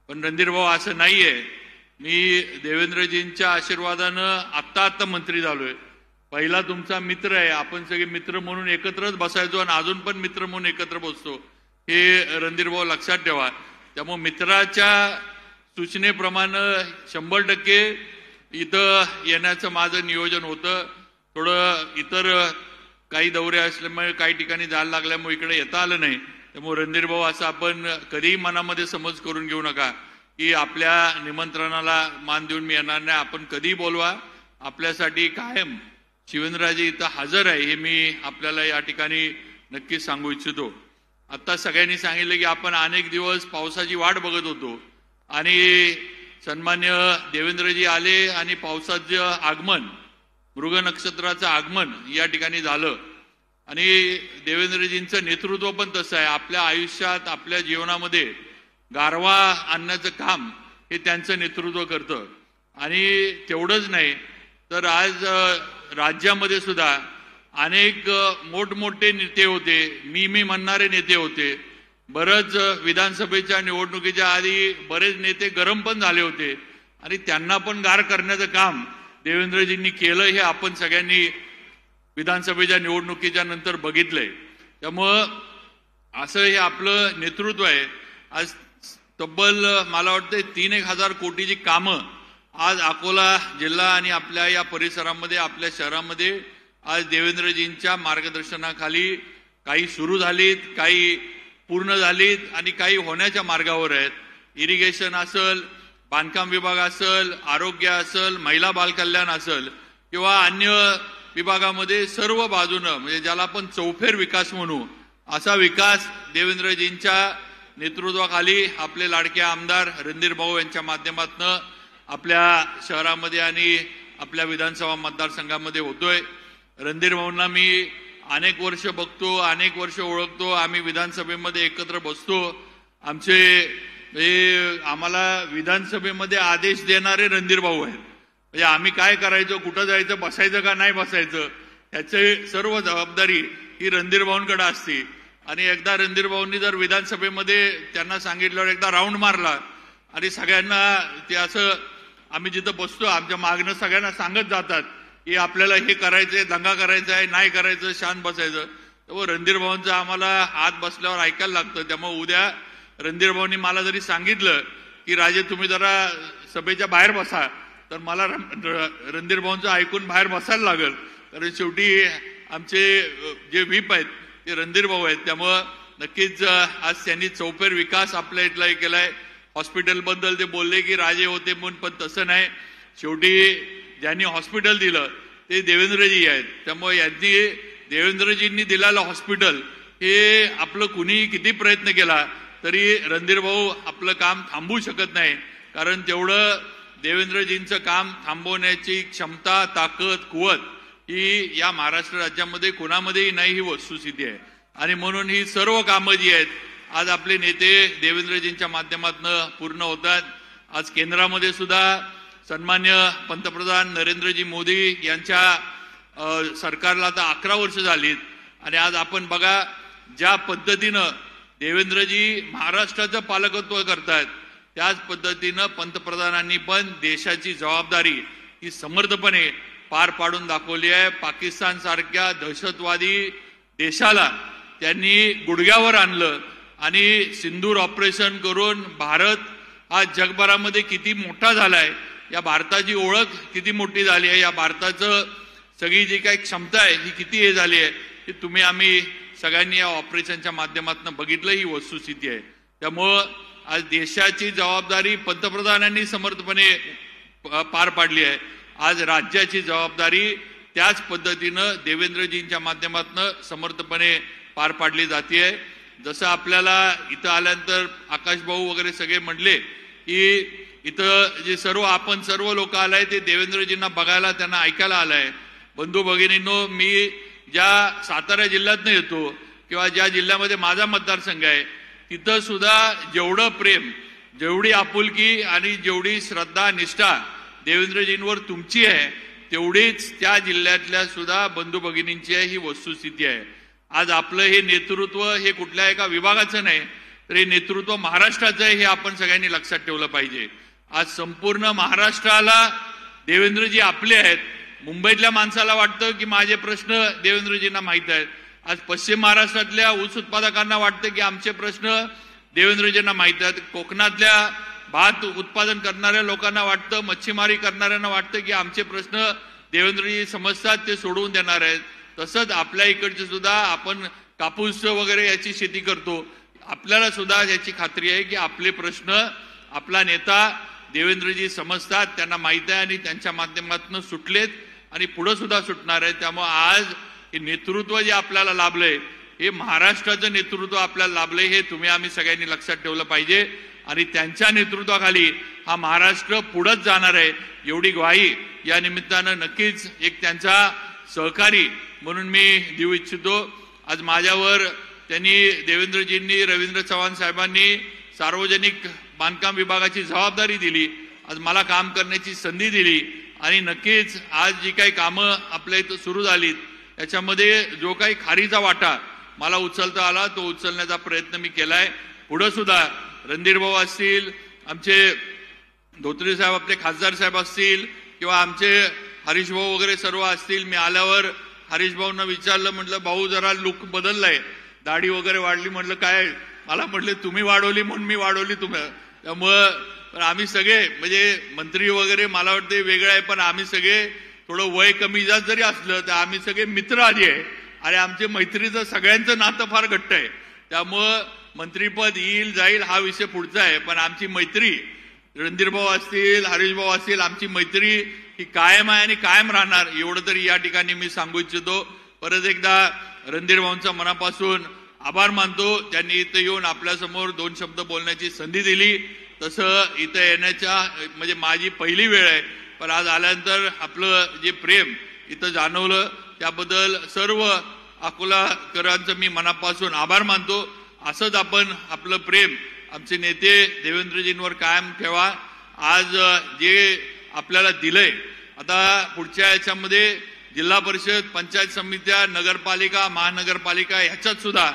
पण रणधीर भाऊ असं नाहीये, मी देवेंद्रजींच्या आशीर्वादानं आत्ता मंत्री झालोय. पहिला तुमचा मित्र आहे, आपण सगळे मित्र म्हणून एकत्रच बसायचो आणि अजून पण मित्र म्हणून एकत्र बसतो, हे रणधीर भाऊ लक्षात ठेवा. त्यामुळे मित्राच्या सूचनेप्रमाणे 100% इथं येण्याचं माझं नियोजन होतं. थोडं इतर काही दौरे असल्यामुळे काही ठिकाणी जायला लागल्यामुळे इकडे येता आलं नाही. त्यामुळे रणधीर भाऊ असं आपण कधीही मनामध्ये समज करून घेऊ नका की आपल्या निमंत्रणाला मान देऊन मी येणार नाही. आपण कधीही बोलवा, आपल्यासाठी कायम शिवेंद्रराजे इथं हजर आहे हे मी आपल्याला या ठिकाणी नक्कीच सांगू इच्छितो. आता सगळ्यांनी सांगितलं की आपण अनेक दिवस पावसाची वाट बघत होतो आणि सन्मान्य देवेंद्रजी आले आणि पावसाचं आगमन, मृग नक्षत्राचं आगमन या ठिकाणी झालं. आणि देवेंद्रजींचं नेतृत्व पण तसं आहे. आपल्या आयुष्यात आपल्या जीवनामध्ये गारवा आणण्याचं काम हे त्यांचं नेतृत्व करतं. आणि तेवढंच नाही तर आज राज्यामध्ये सुद्धा अनेक मोठमोठे नेते होते, मी म्हणणारे नेते होते. बरंच विधानसभेच्या निवडणुकीच्या आधी बरेच नेते गरम पण झाले होते आणि त्यांना पण गार करण्याचं काम देवेंद्रजींनी केलं हे आपण सगळ्यांनी विधानसभेच्या निवडणुकीच्या नंतर बघितलंय. त्यामुळं असं हे आपलं नेतृत्व आहे. आज तब्बल मला वाटतं 3,000 कोटीची कामं आज अकोला जिल्हा आणि आपल्या या परिसरामध्ये आपल्या शहरामध्ये आज देवेंद्रजींच्या मार्गदर्शनाखाली काही सुरू झालीत, काही पूर्ण झालीत आणि काही होण्याच्या मार्गावर आहेत. इरिगेशन असेल, बांधकाम विभाग असेल, आरोग्य असेल, महिला बालकल्याण असेल किंवा अन्य विभागामध्ये सर्व बाजूनं म्हणजे ज्याला आपण चौफेर विकास म्हणू असा विकास देवेंद्रजींच्या नेतृत्वाखाली आपले लाडके आमदार रणधीर भाऊ यांच्या माध्यमातून आपल्या शहरामध्ये आणि आपल्या विधानसभा मतदारसंघामध्ये होतोय. रणधीर भाऊंना मी अनेक वर्ष बघतो, अनेक वर्ष ओळखतो. आम्ही विधानसभेमध्ये एकत्र बसतो. आम्हाला विधानसभेमध्ये आदेश देणारे रणधीर भाऊ आहेत. म्हणजे आम्ही काय करायचं, कुठं जायचं, बसायचं का नाही बसायचं ह्याची सर्व जबाबदारी ही रणधीर भाऊंकडे असते. आणि एकदा रणधीर भाऊंनी जर विधानसभेमध्ये त्यांना सांगितल्यावर एकदा राऊंड मारला आणि सगळ्यांना ते असं आम्ही जिथं बसतो आमच्या मागणं सगळ्यांना सांगत जातात की आपल्याला हे करायचंय, दंगा करायचा आहे, नाही करायचं, शांत बसायचं. त्यामुळे रणधीर भाऊंचं आम्हाला आत बसल्यावर ऐकायला लागतं. त्यामुळे उद्या रणधीर भाऊंनी मला जरी सांगितलं की राजे तुम्ही जरा सभेच्या बाहेर बसा, तर मला रणधीर भाऊंचं ऐकून बाहेर बसायला लागेल. कारण शेवटी आमचे जे व्हीप आहेत ते रणधीर भाऊ आहेत. त्यामुळं नक्कीच आज त्यांनी चौफेर विकास आपल्या इथला केलाय. हॉस्पिटलबद्दल ते बोलले की राजे होते म्हणून, पण तसं नाही. शेवटी ज्यांनी हॉस्पिटल दिलं ते देवेंद्रजी आहेत. त्यामुळे यांनी देवेंद्रजींनी दिलेलं हॉस्पिटल हे आपलं कुणीही किती प्रयत्न केला तरी रणधीर भाऊ आपलं काम थांबवू शकत नाही. कारण तेवढं देवेंद्रजींचं काम थांबवण्याची क्षमता, ताकद, कुवत ही या महाराष्ट्र राज्यामध्ये कोणामध्येही नाही ही वस्तुस्थिती आहे. आणि म्हणून ही सर्व कामं जी आहेत आज आपले नेते देवेंद्रजींच्या माध्यमातून पूर्ण होतात. आज केंद्रामध्ये सुद्धा सन्मान्य पंतप्रधान नरेंद्रजी मोदी यांच्या सरकारला आता 11 वर्ष झालीत आणि आज आपण बघा ज्या पद्धतीनं देवेंद्रजी महाराष्ट्राचं पालकत्व करतात त्याच पद्धतीनं पंतप्रधानांनी पण देशाची जबाबदारी ही समर्थपणे पार पाडून दाखवली आहे. पाकिस्तान सारख्या दहशतवादी देशाला त्यांनी गुडघ्यावर आणलं आणि सिंदूर ऑपरेशन करून भारत हा जगभरामध्ये किती मोठा झालाय, या भारताची ओळख किती मोठी झाली आहे, या भारताचं सगळी जी काही क्षमता आहे ही किती हे झाली आहे हे तुम्ही आम्ही सगळ्यांनी या ऑपरेशनच्या माध्यमातून बघितलं. ही वस्तुस्थिती आहे. त्यामुळं आज देशाची जबाबदारी पंतप्रधानांनी समर्थपणे पार पाडली आहे. आज राज्याची जबाबदारी त्याच पद्धतीनं देवेंद्रजींच्या माध्यमातून समर्थपणे पार पाडली जाते. जसं आपल्याला इथं आल्यानंतर आकाश भाऊ वगैरे सगळे म्हणले की इथं जे आपण सर्व लोक आलाय ते देवेंद्रजींना बघायला, त्यांना ऐकायला आलाय. बंधू भगिनींनो, मी ज्या सातारा जिल्ह्यातनं येतो किंवा ज्या जिल्ह्यामध्ये माझा मतदारसंघ आहे तिथं सुद्धा जेवढं प्रेम, जेवढी आपुलकी आणि जेवढी श्रद्धा निष्ठा देवेंद्रजींवर तुमची आहे तेवढीच त्या जिल्ह्यातल्या सुद्धा बंधू भगिनींची आहे. ही वस्तुस्थिती आहे. आज आपलं हे नेतृत्व हे कुठल्या एका विभागाचं नाही, तर हे नेतृत्व महाराष्ट्राचं आहे, हे आपण सगळ्यांनी लक्षात ठेवलं पाहिजे. आज संपूर्ण महाराष्ट्राला देवेंद्रजी आपले आहेत. मुंबईतल्या माणसाला वाटतं की माझे प्रश्न देवेंद्रजींना माहीत आहेत. आज पश्चिम महाराष्ट्रातल्या ऊस उत्पादकांना वाटतं की आमचे प्रश्न देवेंद्रजींना माहीत आहेत. कोकणातल्या भात उत्पादन करणाऱ्या लोकांना वाटतं, मच्छीमारी करणाऱ्यांना वाटतं की आमचे प्रश्न देवेंद्रजी समजतात, ते सोडवून देणार आहेत. तसंच आपल्या इकडचे सुद्धा आपण कापूस वगैरे याची शेती करतो, आपल्याला सुद्धा याची खात्री आहे की आपले प्रश्न आपला नेता देवेंद्रजी समजतात, त्यांना माहीत आहे आणि त्यांच्या माध्यमातून सुटलेत आणि पुढे सुद्धा सुटणार आहे. त्यामुळे आज हे नेतृत्व जे आपल्याला लाभलंय हे महाराष्ट्राचं नेतृत्व आपल्याला लाभलंय, हे तुम्ही आम्ही सगळ्यांनी लक्षात ठेवलं पाहिजे. आणि त्यांच्या नेतृत्वाखाली हा महाराष्ट्र पुढेच जाणार आहे एवढी ग्वाही या निमित्तानं नक्कीच एक त्यांचा सहकारी म्हणून मी देऊ इच्छितो. आज माझ्यावर त्यांनी देवेंद्रजींनी, रवींद्र चव्हाण साहेबांनी सार्वजनिक बांधकाम विभागाची जबाबदारी दिली. आज मला काम करण्याची संधी दिली आणि नक्कीच आज जी काही कामं आपल्या इथं सुरू झालीत त्याच्यामध्ये जो काही खारीचा वाटा मला उचलता आला तो उचलण्याचा प्रयत्न मी केलाय. पुढे सुद्धा रणधीर भाऊ असतील, आमचे धोत्रे साहेब, आपले खासदार साहेब असतील किंवा आमचे हरीश भाऊ वगैरे सर्व असतील. मी आल्यावर हरीश भाऊंना विचारलं, म्हटलं भाऊ जरा लुक बदललाय, दाढी वगैरे वाढली. म्हटलं काय? मला म्हटलं तुम्ही वाढवली म्हणून मी वाढवली तुम्ही. त्यामुळं आम्ही सगळे म्हणजे मंत्री वगैरे मला वाटते वेगळं आहे, पण आम्ही सगळे थोडं वय कमी जास्त जरी असलं तर आम्ही सगळे मित्र आधी आहे आणि आमचे मैत्रीचं सगळ्यांचं नातं फार घट्ट आहे. त्यामुळं मंत्रीपद येईल जाईल हा विषय पुढचा आहे, पण आमची मैत्री, रणधीर भाऊ असतील, हरीश भाऊ असतील, आमची मैत्री ही कायम आहे आणि कायम राहणार एवढं तरी या ठिकाणी मी सांगू इच्छितो. परत एकदा रणधीर भाऊंचा मनापासून आभार मानतो. त्यांनी इथं येऊन आपल्यासमोर 2 शब्द बोलण्याची संधी दिली. तसं इथं येण्याच्या म्हणजे माझी पहिली वेळ आहे, पण आज आल्यानंतर आपलं जे प्रेम इथं जाणवलं त्याबद्दल सर्व अकोलाकरांचं मी मनापासून आभार मानतो. असंच आपण आपलं प्रेम आमचे नेते देवेंद्रजींवर कायम ठेवा. आज जे आपल्याला दिलंय, आता पुढच्या याच्यामध्ये जिल्हा परिषद, पंचायत समित्या, नगरपालिका, महानगरपालिका ह्याच्यात सुद्धा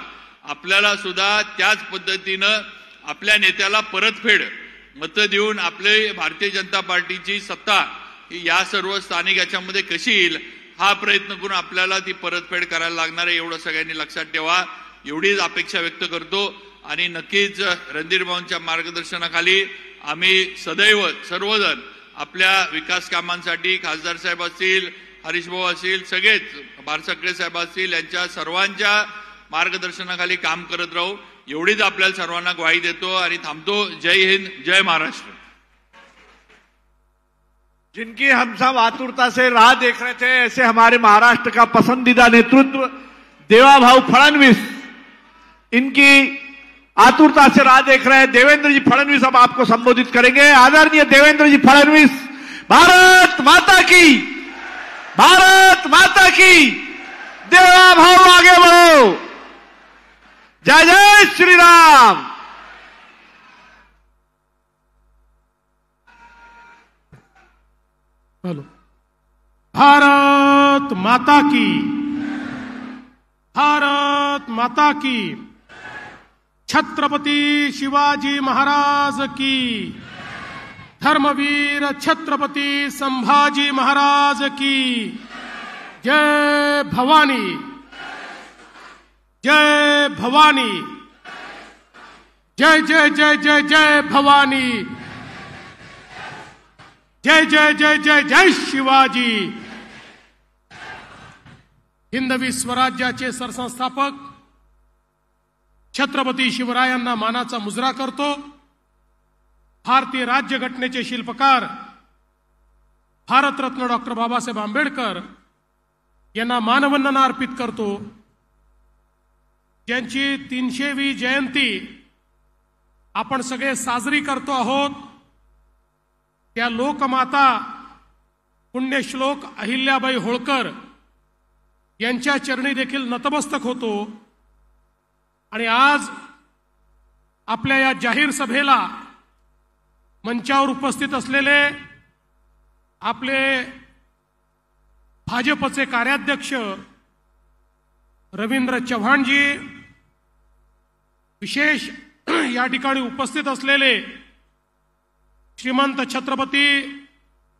आपल्याला सुद्धा त्याच पद्धतीनं आपल्या नेत्याला परतफेड मतं देऊन आपले भारतीय जनता पार्टीची सत्ता ही या सर्व स्थानिक याच्यामध्ये कशी येईल हा प्रयत्न करून आपल्याला ती परतफेड करायला लागणार आहे. एवढं सगळ्यांनी लक्षात ठेवा, एवढीच अपेक्षा व्यक्त करतो. आणि नक्कीच रणधीर भाऊंच्या मार्गदर्शनाखाली आम्ही सदैव सर्वजण आपल्या विकास कामांसाठी, खासदार साहेब असतील, हरीश भाऊ असतील, सगळेच बारसाकडे साहेब असतील, यांच्या सर्वांच्या मार्गदर्शनाखाली काम करत राहू एवढीच आपल्याला सर्वांना ग्वाही देतो आणि थांबतो. जय हिंद, जय महाराष्ट्र. जिनकी हम सब आतुरता से राह देख रहे थे, ऐसे हमारे महाराष्ट्र का पसंदीदा नेतृत्व देवाभाऊ फडणवीस, इनकी आतुरता से राह देख रहे हैं. देवेंद्र जी फडणवीस अब आपको संबोधित करेंगे. आदरणीय देवेंद्र जी फडणवीस, भारत माता की, भारत माता की. देवाभाऊ आगे बढ़ो. जय जय श्री राम. हेलो. भारत माता की, भारत माता की. छत्रपती शिवाजी महाराज की, धर्मवीर छत्रपती संभाजी महाराज की, जय भवानी, जय भवानी, जय जय जय जय जय भवानी, जय जय जय जय जय शिवाजी. हिंदवी स्वराज्याचे सरसंस्थापक छत्रपती शिवरायांना मानाचा मुजरा करतो. भारतीय राज्यघटनेचे शिल्पकार भारतरत्न डॉक्टर बाबासाहेब आंबेडकर यांना मानवंदना अर्पित करतो. ज्यांची 300वी जयंती आपण सगळे साजरी करतो आहोत, त्या लोकमाता पुण्यश्लोक अहिल्याबाई होळकर यांच्या चरणी देखील नतमस्तक होतो. आणि आज आपल्या या जाहीर सभेला मंचावर उपस्थित असलेले आपले भाजपचे कार्याध्यक्ष रवींद्र चव्हाणजी, विशेष या ठिकाणी उपस्थित असलेले श्रीमंत छत्रपती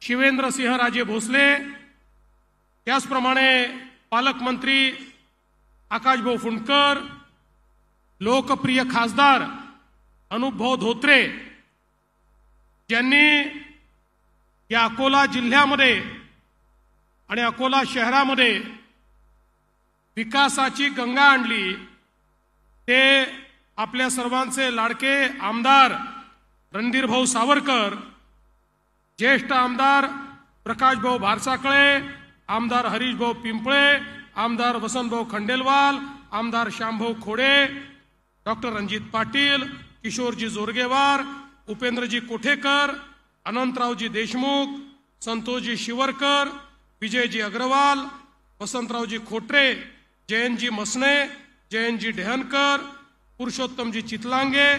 शिवेंद्रसिंहराजे भोसले, त्याचप्रमाणे पालकमंत्री आकाशभाऊ फुंडकर, लोकप्रिय खासदार अनुपभाऊ धोत्रे, ज्यांनी या अकोला जिल्ह्यामध्ये आणि अकोला शहरामध्ये विकासाची गंगा आणली, ते आपल्या सर्वांचे लाडके आमदार रणधीरभाऊ सावरकर, ज्येष्ठ आमदार प्रकाशभाऊ भारसाकळे, आमदार हरीशभाऊ पिंपळे, आमदार वसंतभाऊ खंडेलवाल, आमदार श्यामभाऊ खोडे, डॉक्टर रणजित पाटील, किशोरजी जोरगेवार, उपेंद्रजी कोठेकर, अनंतरावजी देशमुख, संतोषजी शिवरकर, विजयजी अग्रवाल, वसंतरावजी खोटरे, जयंतजी मसने, जयंतजी डेहनकर, पुरुषोत्तमजी चितलांगे,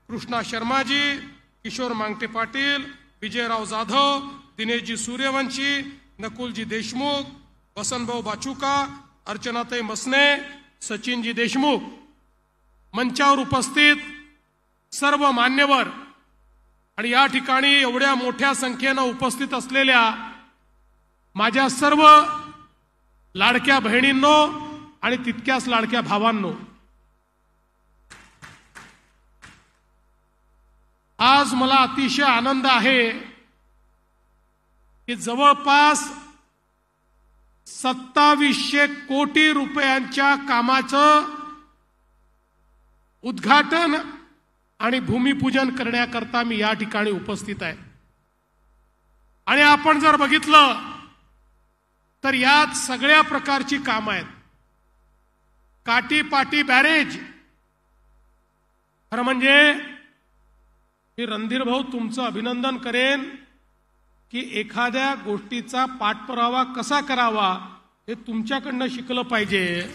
कृष्णा शर्माजी, किशोर मांगटे पाटील, विजयराव जाधव, दिनेशजी सूर्यवंशी, नकुलजी देशमुख, वसंतभाऊ बाचुका, अर्चनाताई मसने, सचिनजी देशमुख, मंचावर उपस्थित सर्व मान्यवर आणि या ठिकाणी एवढ्या मोठ्या संख्येनं उपस्थित असलेल्या माझ्या सर्व लाडक्या बहिणींनो आणि तितक्याच लाडक्या भावांनो, आज मला अतिशय आनंद आहे की जवळपास 2700 कोटी रुपयांच्या कामाचं उद्घाटन आणि भूमिपूजन करण्याकरता मी या ठिकाणी उपस्थित आहे. आणि आपण जर बघितलं तर यात सगळ्या प्रकारची कामं आहेत. काटीपाटी बॅरेज, खरं म्हणजे मी रणधीर भाऊ तुमचं अभिनंदन करेन की एखाद्या गोष्टीचा पाठपुरावा कसा करावा हे तुमच्याकडनं शिकलं पाहिजे.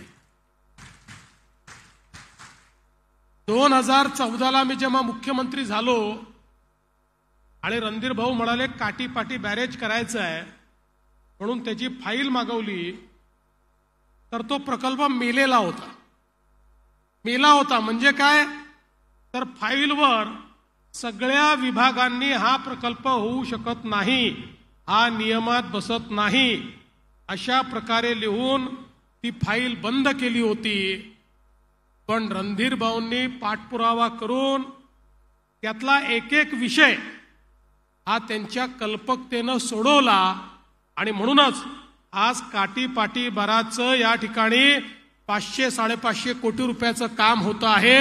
2014ला मी जेव्हा मुख्यमंत्री झालो आणि रणधीर भाऊ म्हणाले काटीपाटी बॅरेज करायचं आहे म्हणून त्याची फाईल मागवली, तर तो प्रकल्प मेलेला होता. म्हणजे काय, तर फाईलवर सगळ्या विभागांनी हा प्रकल्प होऊ शकत नाही, हा नियमात बसत नाही, अशा प्रकारे लिहून ती फाईल बंद केली होती. पण रणधीर भाऊंनी पाठपुरावा करून त्यातला एक एक विषय हा त्यांच्या कल्पकतेनं सोडवला आणि म्हणूनच आज काटीपाटी बराचं या ठिकाणी 500-550 कोटी रुपयाचं काम होतं आहे.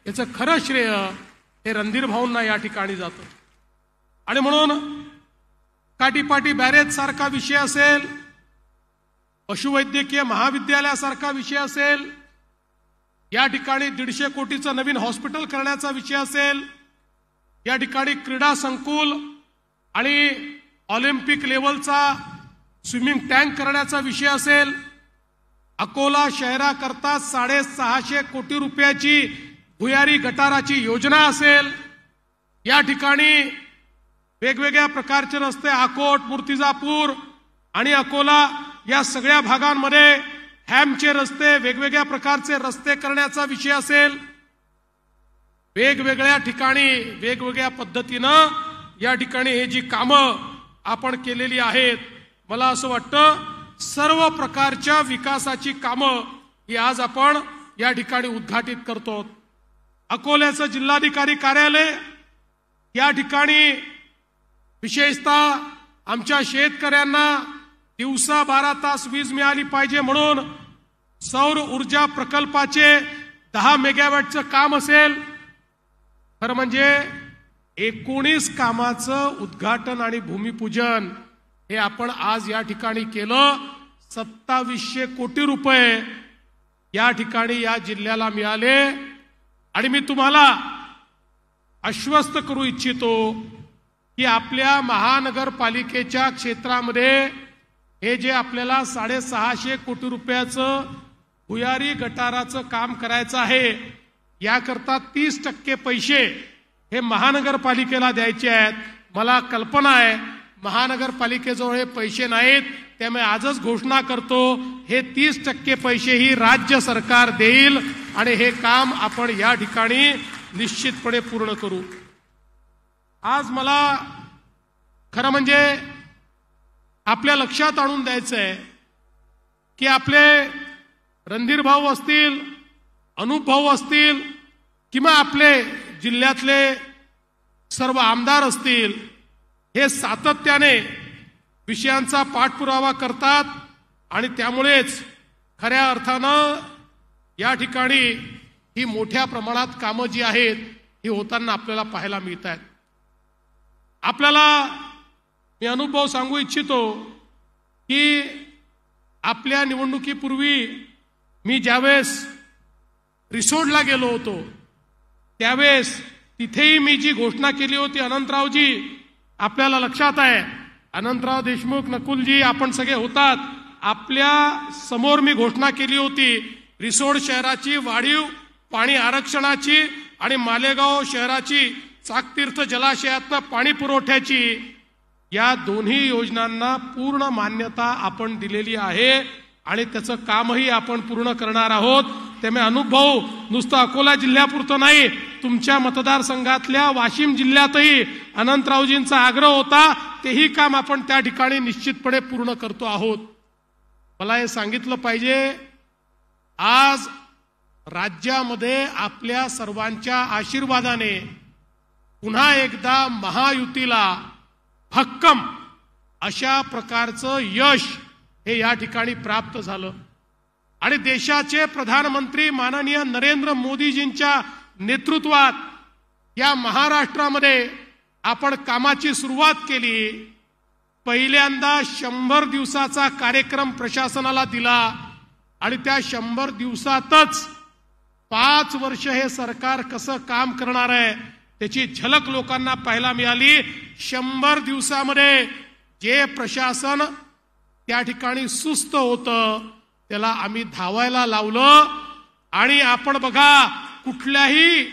याचं खरं श्रेय हे रणधीर भाऊंना या ठिकाणी जातं. आणि म्हणून काटीपाटी बॅरेज सारखा विषय असेल, पशुवैद्यकीय महाविद्यालयासारखा विषय असेल, या ठिकाणी 150 कोटीचं नवीन हॉस्पिटल करण्याचा विषय असेल, या ठिकाणी क्रीडा संकुल आणि ऑलिम्पिक लेवलचा स्विमिंग टँक करण्याचा विषय असेल, अकोला शहराकरता 650 कोटी रुपयाची भुयारी गटाराची योजना असेल, या ठिकाणी वेगवेगळ्या प्रकारचे रस्ते अकोट, मूर्तिजापूर आणि अकोला या सगळ्या भागांमध्ये हॅमचे रस्ते, वेगवेगळ्या प्रकारचे रस्ते करण्याचा विषय असेल, वेगवेगळ्या ठिकाणी वेगवेगळ्या पद्धतीनं या ठिकाणी हे जी कामं आपण केलेली आहेत, मला असं वाटतं सर्व प्रकारच्या विकासाची कामं ही आज आपण या ठिकाणी उद्घाटित करतो. अकोल्याचं जिल्हाधिकारी कार्यालय या ठिकाणी विशेषतः आमच्या शेतकऱ्यांना दिवसा 12 तास वीज मिळाली पाहिजे म्हणून सौर ऊर्जा प्रकल्पाचे 10 मेगावॅटचं काम असेल. खरं म्हणजे 19 कामाचं उद्घाटन आणि भूमिपूजन हे आपण आज या ठिकाणी केलं. 2700 कोटी रुपये या ठिकाणी या जिल्ह्याला मिळाले. आणि मी तुम्हाला आश्वस्त करू इच्छितो की आपल्या महानगरपालिकेच्या क्षेत्रामध्ये हे जे आपल्याला 650 कोटी रुपयाचं भुयारी गटाराचं काम करायचं आहे, याकरता 30% पैसे हे महानगरपालिकेला द्यायचे आहेत. मला कल्पना आहे महानगरपालिकेजवळ हे पैसे नाहीत, त्यामुळे आजच घोषणा करतो हे 30% पैसे ही राज्य सरकार देईल आणि हे काम आपण या ठिकाणी निश्चितपणे पूर्ण करू. आज मला खरं म्हणजे आपल्या लक्षात आणून द्यायचं आहे की आपले रणधीर भाऊ असतील, अनुप भाऊ असतील किंवा आपले जिल्ह्यातले सर्व आमदार असतील, हे सातत्याने विषयांचा पाठपुरावा करतात आणि त्यामुळेच खऱ्या अर्थानं या ठिकाणी ही मोठ्या प्रमाणात कामं जी आहेत ही होताना आपल्याला पाहायला मिळत आहेत. आपल्याला मी अनुभव सांगू इच्छितो की आपल्या निवडणुकीपूर्वी मी ज्यावेळेस रिसोडला गेलो होतो त्यावेळेस तिथेही मी जी घोषणा केली होती, अनंतरावजी आपल्याला लक्षात आहे, अनंतराव देशमुख, नकुलजी आपण सगळे होतात, आपल्या समोर मी घोषणा केली होती रिसोड शहराची वाढीव पाणी आरक्षणाची आणि मालेगाव शहराची चाकतीर्थ जलाशयातनं पाणी पुरवठ्याची. या दोन्ही योजनांना पूर्ण मान्यता आपण दिलेली आहे आणि त्याचं कामही आपण पूर्ण करणार आहोत. त्यामुळे अनुभव नुसतं अकोला जिल्ह्यापुरतं नाही, तुमच्या मतदारसंघातल्या वाशिम जिल्ह्यातही अनंतरावजींचा आग्रह होता, तेही काम आपण त्या ठिकाणी निश्चितपणे पूर्ण करतो आहोत. मला हे सांगितलं पाहिजे, आज राज्यामध्ये आपल्या सर्वांच्या आशीर्वादाने पुन्हा एकदा महायुतीला भक्कम अशा प्रकारचं यश हे या ठिकाणी प्राप्त झालं आणि देशाचे प्रधानमंत्री माननीय नरेंद्र मोदीजींच्या नेतृत्वात या महाराष्ट्रामध्ये आपण कामाची सुरुवात केली. पहिल्यांदा 100 दिवसाचा कार्यक्रम प्रशासनाला दिला आणि त्या 100 दिवसातच 5 वर्ष हे सरकार कसं काम करणार आहे त्याची झलक लोकांना पाहायला मिळाली. 100 दिवसामध्ये जे प्रशासन त्या ठिकाणी सुस्त होतं त्याला आम्ही धावायला लावलं. आणि आपण बघा, कुठल्याही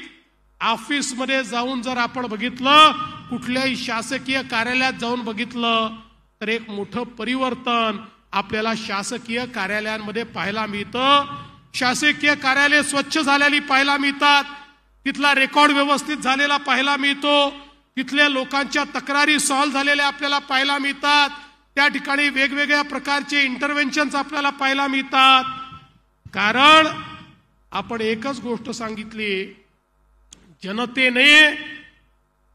ऑफिसमध्ये जाऊन जर आपण बघितलं, कुठल्याही शासकीय कार्यालयात जाऊन बघितलं तर एक मोठं परिवर्तन आपल्याला शासकीय कार्यालयांमध्ये पाहायला मिळतं. शासकीय कार्यालय स्वच्छ झालेली पाहायला मिळतात, तिथला रेकॉर्ड व्यवस्थित झालेला पाहायला मिळतो, तिथल्या लोकांच्या तक्रारी सॉल्व्ह झालेल्या आपल्याला पाहायला मिळतात, त्या ठिकाणी वेगवेगळ्या प्रकारचे इंटरव्हेन्शन्स आपल्याला पाहायला मिळतात. कारण आपण एकच गोष्ट सांगितली, जनतेने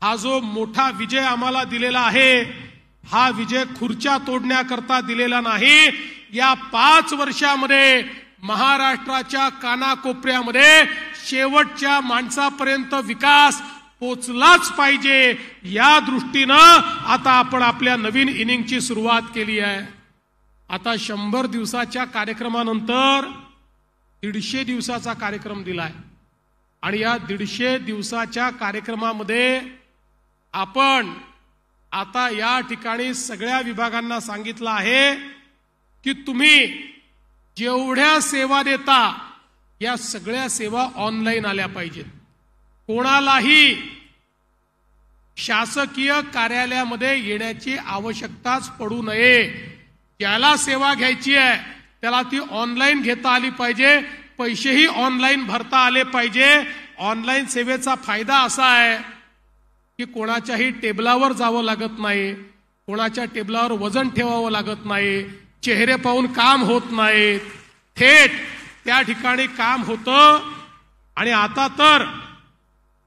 हा जो मोठा विजय आम्हाला दिलेला आहे हा विजय खुर्च्या तोडण्याकरता दिलेला नाही. या 5 वर्षामध्ये महाराष्ट्राच्या कानाकोपऱ्यामध्ये शेवटच्या माणसापर्यंत विकास पोचलाच पाहिजे, या दृष्टीनं आता आपण आपल्या नवीन इनिंगची सुरुवात केली आहे. आता 100 दिवसाच्या कार्यक्रमानंतर 150 दिवसाचा कार्यक्रम दिलाय आणि या 150 दिवसाच्या कार्यक्रमामध्ये आपण आता या ठिकाणी सगळ्या विभागांना सांगितलं आहे की तुम्ही जेवढ्या सेवा देता या सगळ्या सेवा ऑनलाईन आल्या पाहिजेत. कोणालाही शासकीय कार्यालयामध्ये येण्याची आवश्यकताच पडू नये. ज्याला सेवा घ्यायची आहे त्याला ती ऑनलाईन घेता आली पाहिजे, पैसेही ऑनलाईन भरता आले पाहिजे. ऑनलाईन सेवेचा फायदा असा आहे की कोणाच्याही टेबलावर जावं लागत नाही, कोणाच्या टेबलावर वजन ठेवावं लागत नाही, चेहरे पाहून काम होत नाही, थेट त्या ठिकाणी काम होतं. आणि आता तर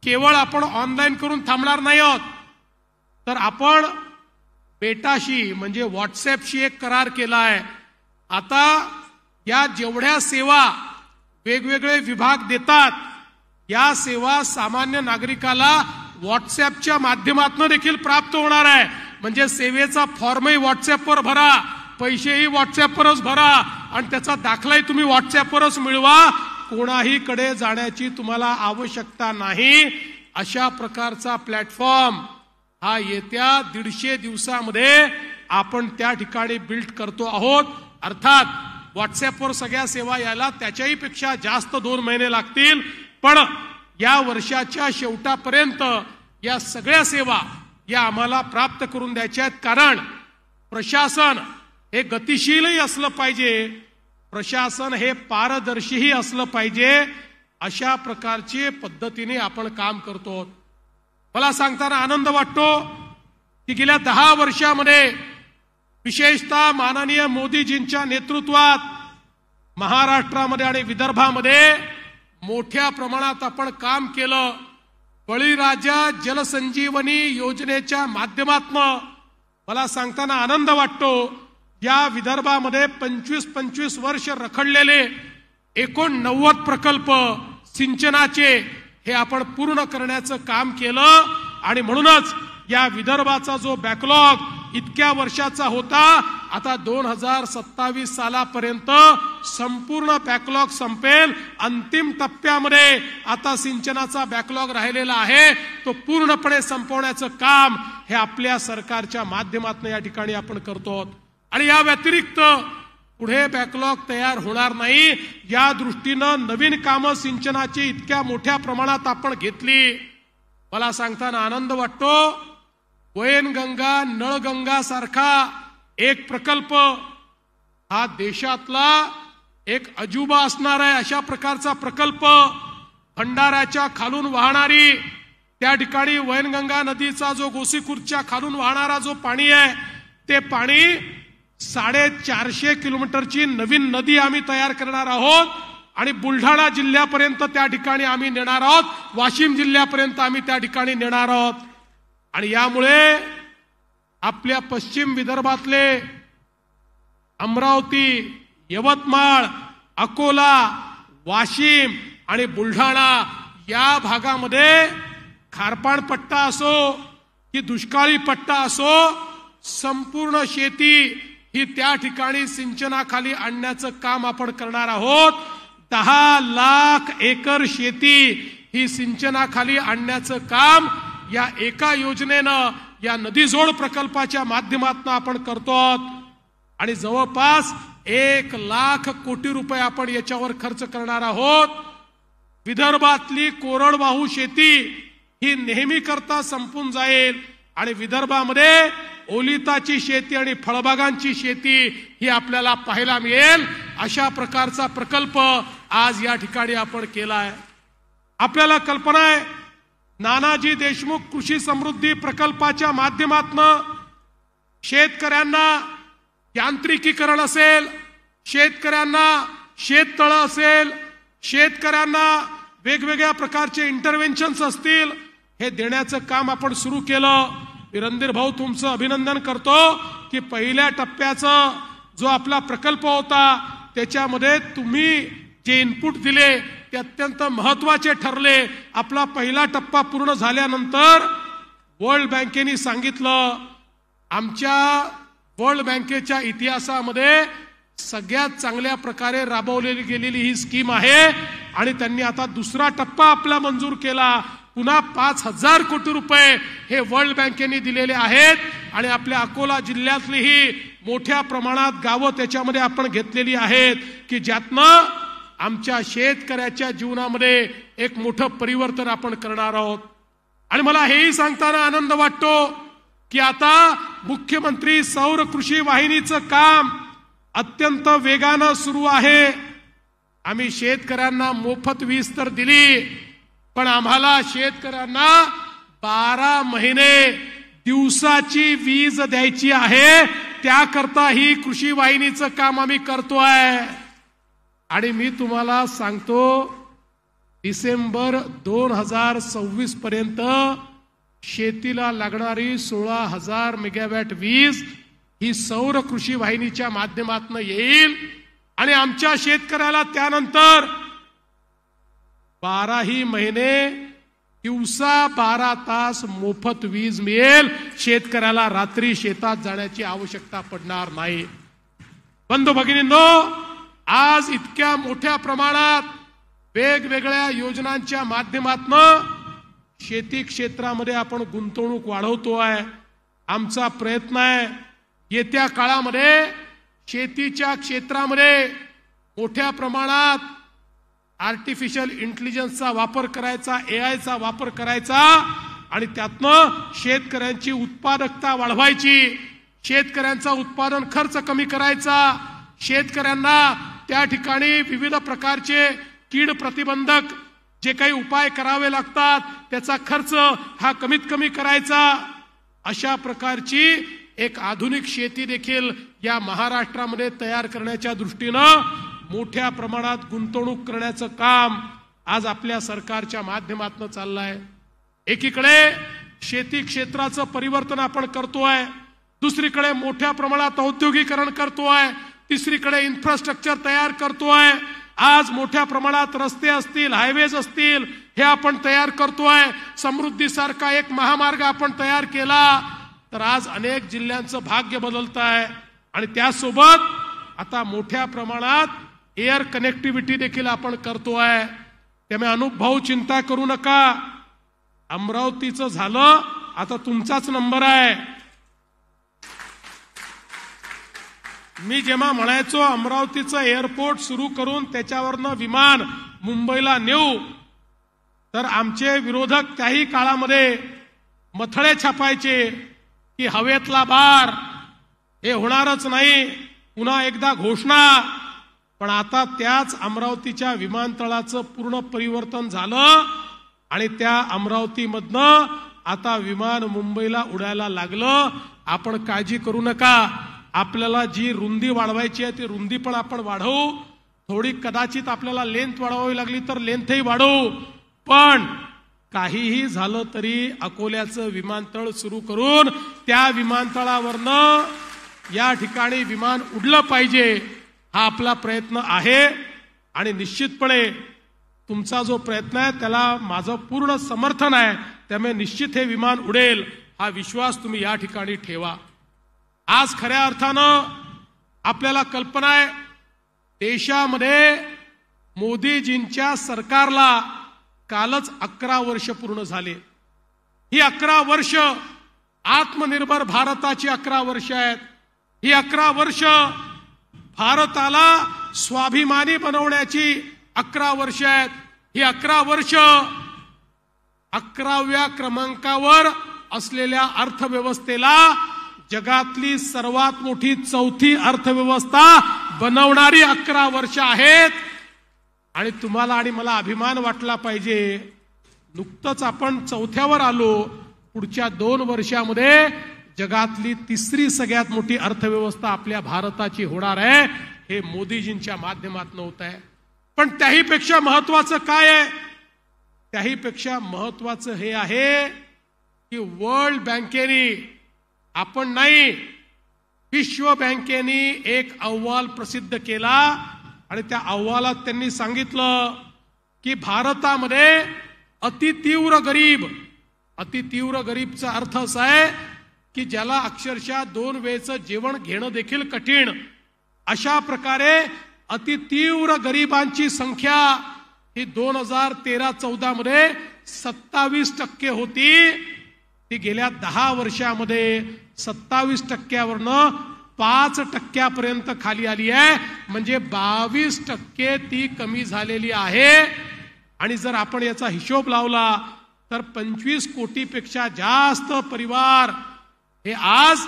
केवळ आपण ऑनलाईन करून थांबणार नाही आहोत, तर आपण बेटाशी म्हणजे व्हॉट्सॲपशी एक करार केला आहे. आता या जेवढ्या सेवा वेगवेगळे विभाग देतात, या सेवा सामान्य नागरिकाला व्हॉट्सॲपच्या माध्यमातून देखील प्राप्त होणार आहे. म्हणजे सेवेचा फॉर्मही व्हॉट्सॲपवर भरा, पैसेही व्हॉट्सॲपवरच भरा आणि त्याचा दाखलाही तुम्ही व्हॉट्सॲपवरच मिळवा. कोणाही कडे जाण्याची तुम्हाला आवश्यकता नाही. अशा प्रकारचा प्लॅटफॉर्म हा येत्या 150 दिवसामध्ये आपण त्या ठिकाणी बिल्ड करतो आहोत. अर्थात व्हॉट्सॲपवर सगळ्या सेवा यायला त्याच्याही पेक्षा जास्त 2 महिने लागतील, पण या वर्षाच्या शेवटापर्यंत या सगळ्या सेवा या आम्हाला प्राप्त करून द्यायच्या आहेत. कारण प्रशासन हे गतिशीलही असलं पाहिजे, प्रशासन हे पारदर्शीही असलं पाहिजे. अशा प्रकारची पद्धतीने आपण काम करतो. मला सांगताना आनंद वाटतो की गेल्या 10 वर्षामध्ये विशेषतः माननीय मोदीजींच्या नेतृत्वात महाराष्ट्रामध्ये आणि विदर्भामध्ये मोठ्या प्रमाणात आपण काम केलं. बळीराजा जलसंजीवनी योजनेच्या माध्यमातून मला सांगताना आनंद वाटतो, या विदर्भामध्ये 25 वर्ष रखडलेले 89 प्रकल्प सिंचनाचे हे आपण पूर्ण करण्याचं काम केलं. आणि म्हणूनच या विदर्भाचा जो बॅकलॉग इतक्या वर्षाचा होता, आता 2027 सालापर्यंत संपूर्ण बॅकलॉग संपेल. अंतिम टप्प्यामध्ये आता सिंचनाचा बॅकलॉग राहिलेला आहे, तो पूर्णपणे संपवण्याचं काम हे आपल्या सरकारच्या माध्यमातून या ठिकाणी आपण करतो. आणि या व्यतिरिक्त पुढे बॅकलॉग तयार होणार नाही, या दृष्टीनं नवीन कामं सिंचनाची इतक्या मोठ्या प्रमाणात आपण घेतली. मला सांगताना आनंद वाटतो, वैनगंगा नळगंगा सारखा एक प्रकल्प हा देशातला एक अजुबा असणार आहे. अशा प्रकारचा प्रकल्प भंडाऱ्याच्या खालून वाहणारी, त्या ठिकाणी वैनगंगा नदीचा जो गोसीखुर्दच्या खालून वाहणारा जो पाणी आहे, ते पाणी 450 किलोमीटरची नवीन नदी आम्ही तयार करणार आहोत आणि बुलढाणा जिल्ह्यापर्यंत त्या ठिकाणी आम्ही नेणार आहोत, वाशिम जिल्ह्यापर्यंत आम्ही त्या ठिकाणी नेणार आहोत. आणि यामुळे आपल्या पश्चिम विदर्भातले अमरावती, यवतमाळ, अकोला, वाशिम आणि बुलढाणा या भागामध्ये खारपाण पट्टा असो की दुष्काळी पट्टा असो, संपूर्ण शेती ही त्या ठिकाणी सिंचनाखाली आणण्याचं काम आपण करणार आहोत. 10 लाख एकर शेती ही सिंचनाखाली आणण्याचं काम या एका योजनेनं, या नदीजोड प्रकल्पाच्या माध्यमातून आपण करतो. आणि जवळपास 1 लाख कोटी रुपये आपण याच्यावर खर्च करणार आहोत. विदर्भातली कोरडवाहू शेती ही नेहमी करता संपून जाईल आणि विदर्भामध्ये ओलिताची शेती आणि फळबागांची शेती ही आपल्याला पाहायला मिळेल. अशा प्रकारचा प्रकल्प आज या ठिकाणी आपण केला आहे. आपल्याला कल्पना आहे, नानाजी देशमुख कृषी समृद्धी प्रकल्पाच्या माध्यमातून शेतकऱ्यांना यांत्रिकीकरण असेल, शेतकऱ्यांना शेततळं असेल, शेतकऱ्यांना वेगवेगळ्या प्रकारचे इंटरव्हेन्शन्स असतील, हे देण्याचं काम आपण सुरू केलं. रणधीर भाऊ, तुमचं अभिनंदन करतो की पहिल्या टप्प्याचा जो आपला प्रकल्प होता त्याच्यामध्ये तुम्ही जे इनपुट दिले ते अत्यंत महत्वाचे ठरले. आपला पहिला टप्पा पूर्ण झाल्यानंतर वर्ल्ड बँकेने सांगितलं, आमच्या वर्ल्ड बँकेच्या इतिहासामध्ये सगळ्यात चांगल्या प्रकारे राबवलेली गेलेली ही स्कीम आहे आणि त्यांनी आता दुसरा टप्पा आपला मंजूर केला. पुन्हा 5,000 कोटी रुपये हे वर्ल्ड बँकेने दिलेले आहेत आणि आपल्या अकोला जिल्ह्यातलीही मोठ्या प्रमाणात गावं त्याच्यामध्ये आपण घेतलेली आहेत की ज्यातनं आमच्या शेतकऱ्याच्या जीवनामध्ये एक मोठं परिवर्तन आपण करणार आहोत. आणि मला हेही सांगताना आनंद वाटतो की आता मुख्यमंत्री सौर कृषी वाहिनीचं काम अत्यंत वेगानं सुरू आहे. आम्ही शेतकऱ्यांना मोफत वीज तर दिली, पण आम्हाला शेतकऱ्यांना 12 महिने दिवसाची वीज द्यायची आहे. त्याकरता ही कृषी वाहिनीचं काम आम्ही करतोय. आणि मी तुम्हाला सांगतो, डिसेंबर 2026 पर्यंत शेतीला लागणारी 16,000 मेगावॅट वीज ही सौर कृषी वाहिनीच्या माध्यमातून येईल. आणि आमच्या शेतकऱ्याला त्यानंतर 12 महिने दिवसा 12 तास मोफत वीज मिळेल. शेतकऱ्याला रात्री शेतात जाण्याची आवश्यकता पडणार नाही. बंधू भगिनींनो, आज इतक्या मोठ्या प्रमाणात वेगवेगळ्या योजनांच्या माध्यमातून शेती क्षेत्रामध्ये आपण गुंतवणूक वाढवतोय. आमचा प्रयत्न आहे येत्या काळामध्ये शेतीच्या क्षेत्रामध्ये मोठ्या प्रमाणात आर्टिफिशियल इंटेलिजन्सचा वापर करायचा, एआयचा वापर करायचा आणि त्यातनं शेतकऱ्यांची उत्पादकता वाढवायची, शेतकऱ्यांचा उत्पादन खर्च कमी करायचा, शेतकऱ्यांना त्या ठिकाणी विविध प्रकारचे कीड प्रतिबंधक जे काही उपाय करावे लागतात त्याचा खर्च हा कमीत कमी करायचा. अशा प्रकारची एक आधुनिक शेती देखील या महाराष्ट्रामध्ये तयार करण्याच्या दृष्टीनं मोठ्या प्रमाणात गुंतवणूक करण्याचं काम आज आपल्या सरकारच्या माध्यमातून चाललंय. एकीकडे शेती क्षेत्राचं परिवर्तन आपण करतोय, दुसरीकडे मोठ्या प्रमाणात औद्योगिकरण करतोय, तिसरीकडे इन्फ्रास्ट्रक्चर तयार करतोय. आज मोठ्या प्रमाणात रस्ते असतील, हायवेज असतील, हे आपण तयार करतोय. समृद्धीसारखा एक महामार्ग आपण तयार केला तर आज अनेक जिल्ह्यांचं भाग्य बदलत आहे. आणि त्यासोबत आता मोठ्या प्रमाणात एअर कनेक्टिव्हिटी देखील आपण करतोय. त्यामुळे अनुभव चिंता करू नका. अमरावतीचं झालं, आता तुमचाच नंबर आहे. मी जेव्हा म्हणायचो अमरावतीचं एअरपोर्ट सुरू करून त्याच्यावरनं विमान मुंबईला नेऊ, तर आमचे विरोधक त्याही काळामध्ये मथळे छापायचे की हवेतला बार हे होणारच नाही, पुन्हा एकदा घोषणा. पण आता त्याच अमरावतीच्या विमानतळाचं पूर्ण परिवर्तन झालं आणि त्या अमरावतीमधनं आता विमान मुंबईला उडायला लागलं. आपण काळजी करू नका. आपल्याला जी रुंदी वाढवायची आहे ती रुंदी पण आपण वाढवू. थोडी कदाचित आपल्याला लेंथ वाढवावी लागली तर लेंथही वाढवू. पण काहीही झालं तरी अकोल्याचं विमानतळ सुरू करून त्या विमानतळावरनं या ठिकाणी विमान उडलं पाहिजे, हा आपला प्रयत्न आहे. आणि निश्चितपणे तुमचा जो प्रयत्न आहे त्याला माझं पूर्ण समर्थन आहे. त्यामुळे निश्चित हे विमान उडेल, हा विश्वास तुम्ही या ठिकाणी ठेवा. आज खऱ्या अर्थानं आपल्याला कल्पना आहे, देशामध्ये मोदीजींच्या सरकारला कालच 11 वर्ष पूर्ण झाले. ही 11 वर्ष आत्मनिर्भर भारताची 11 वर्ष आहेत. ही 11 वर्ष भारताला स्वाभिमानी बनवण्याची 11 वर्ष आहेत. ही 11 वर्ष 11व्या क्रमांकावर असलेल्या अर्थव्यवस्थेला जगातली सर्वात मोठी 4थी अर्थव्यवस्था बनवणारी 11 वर्ष आहेत. आणि तुम्हाला आणि मला अभिमान वाटला पाहिजे. नुकतंच आपण 4थ्यावर आलो, पुढच्या 2 वर्षामध्ये जगातली 3री सगळ्यात मोठी अर्थव्यवस्था आपल्या भारताची होणार आहे. हे मोदीजींच्या माध्यमातून होत आहे. पण त्याहीपेक्षा महत्वाचं काय आहे? त्याहीपेक्षा महत्वाचं हे आहे की वर्ल्ड बँकेने, आपण नाही, विश्व बँकेने एक अहवाल प्रसिद्ध केला आणि त्या अहवालात त्यांनी सांगितलं की भारतामध्ये अतितीव्र गरीबचा अर्थ असा आहे की ज्याला अक्षरशः 2 वेळचं जेवण घेणं देखील कठीण, अशा प्रकारे अतितीव्र गरिबांची संख्या ही 2013-14 मध्ये 27% होती. ती गेल्या 10 वर्षामध्ये 27%वरनं 5% खाली आली आहे. म्हणजे 22% ती कमी झालेली आहे. आणि जर आपण याचा हिशोब लावला तर 25 कोटीपेक्षा जास्त परिवार हे आज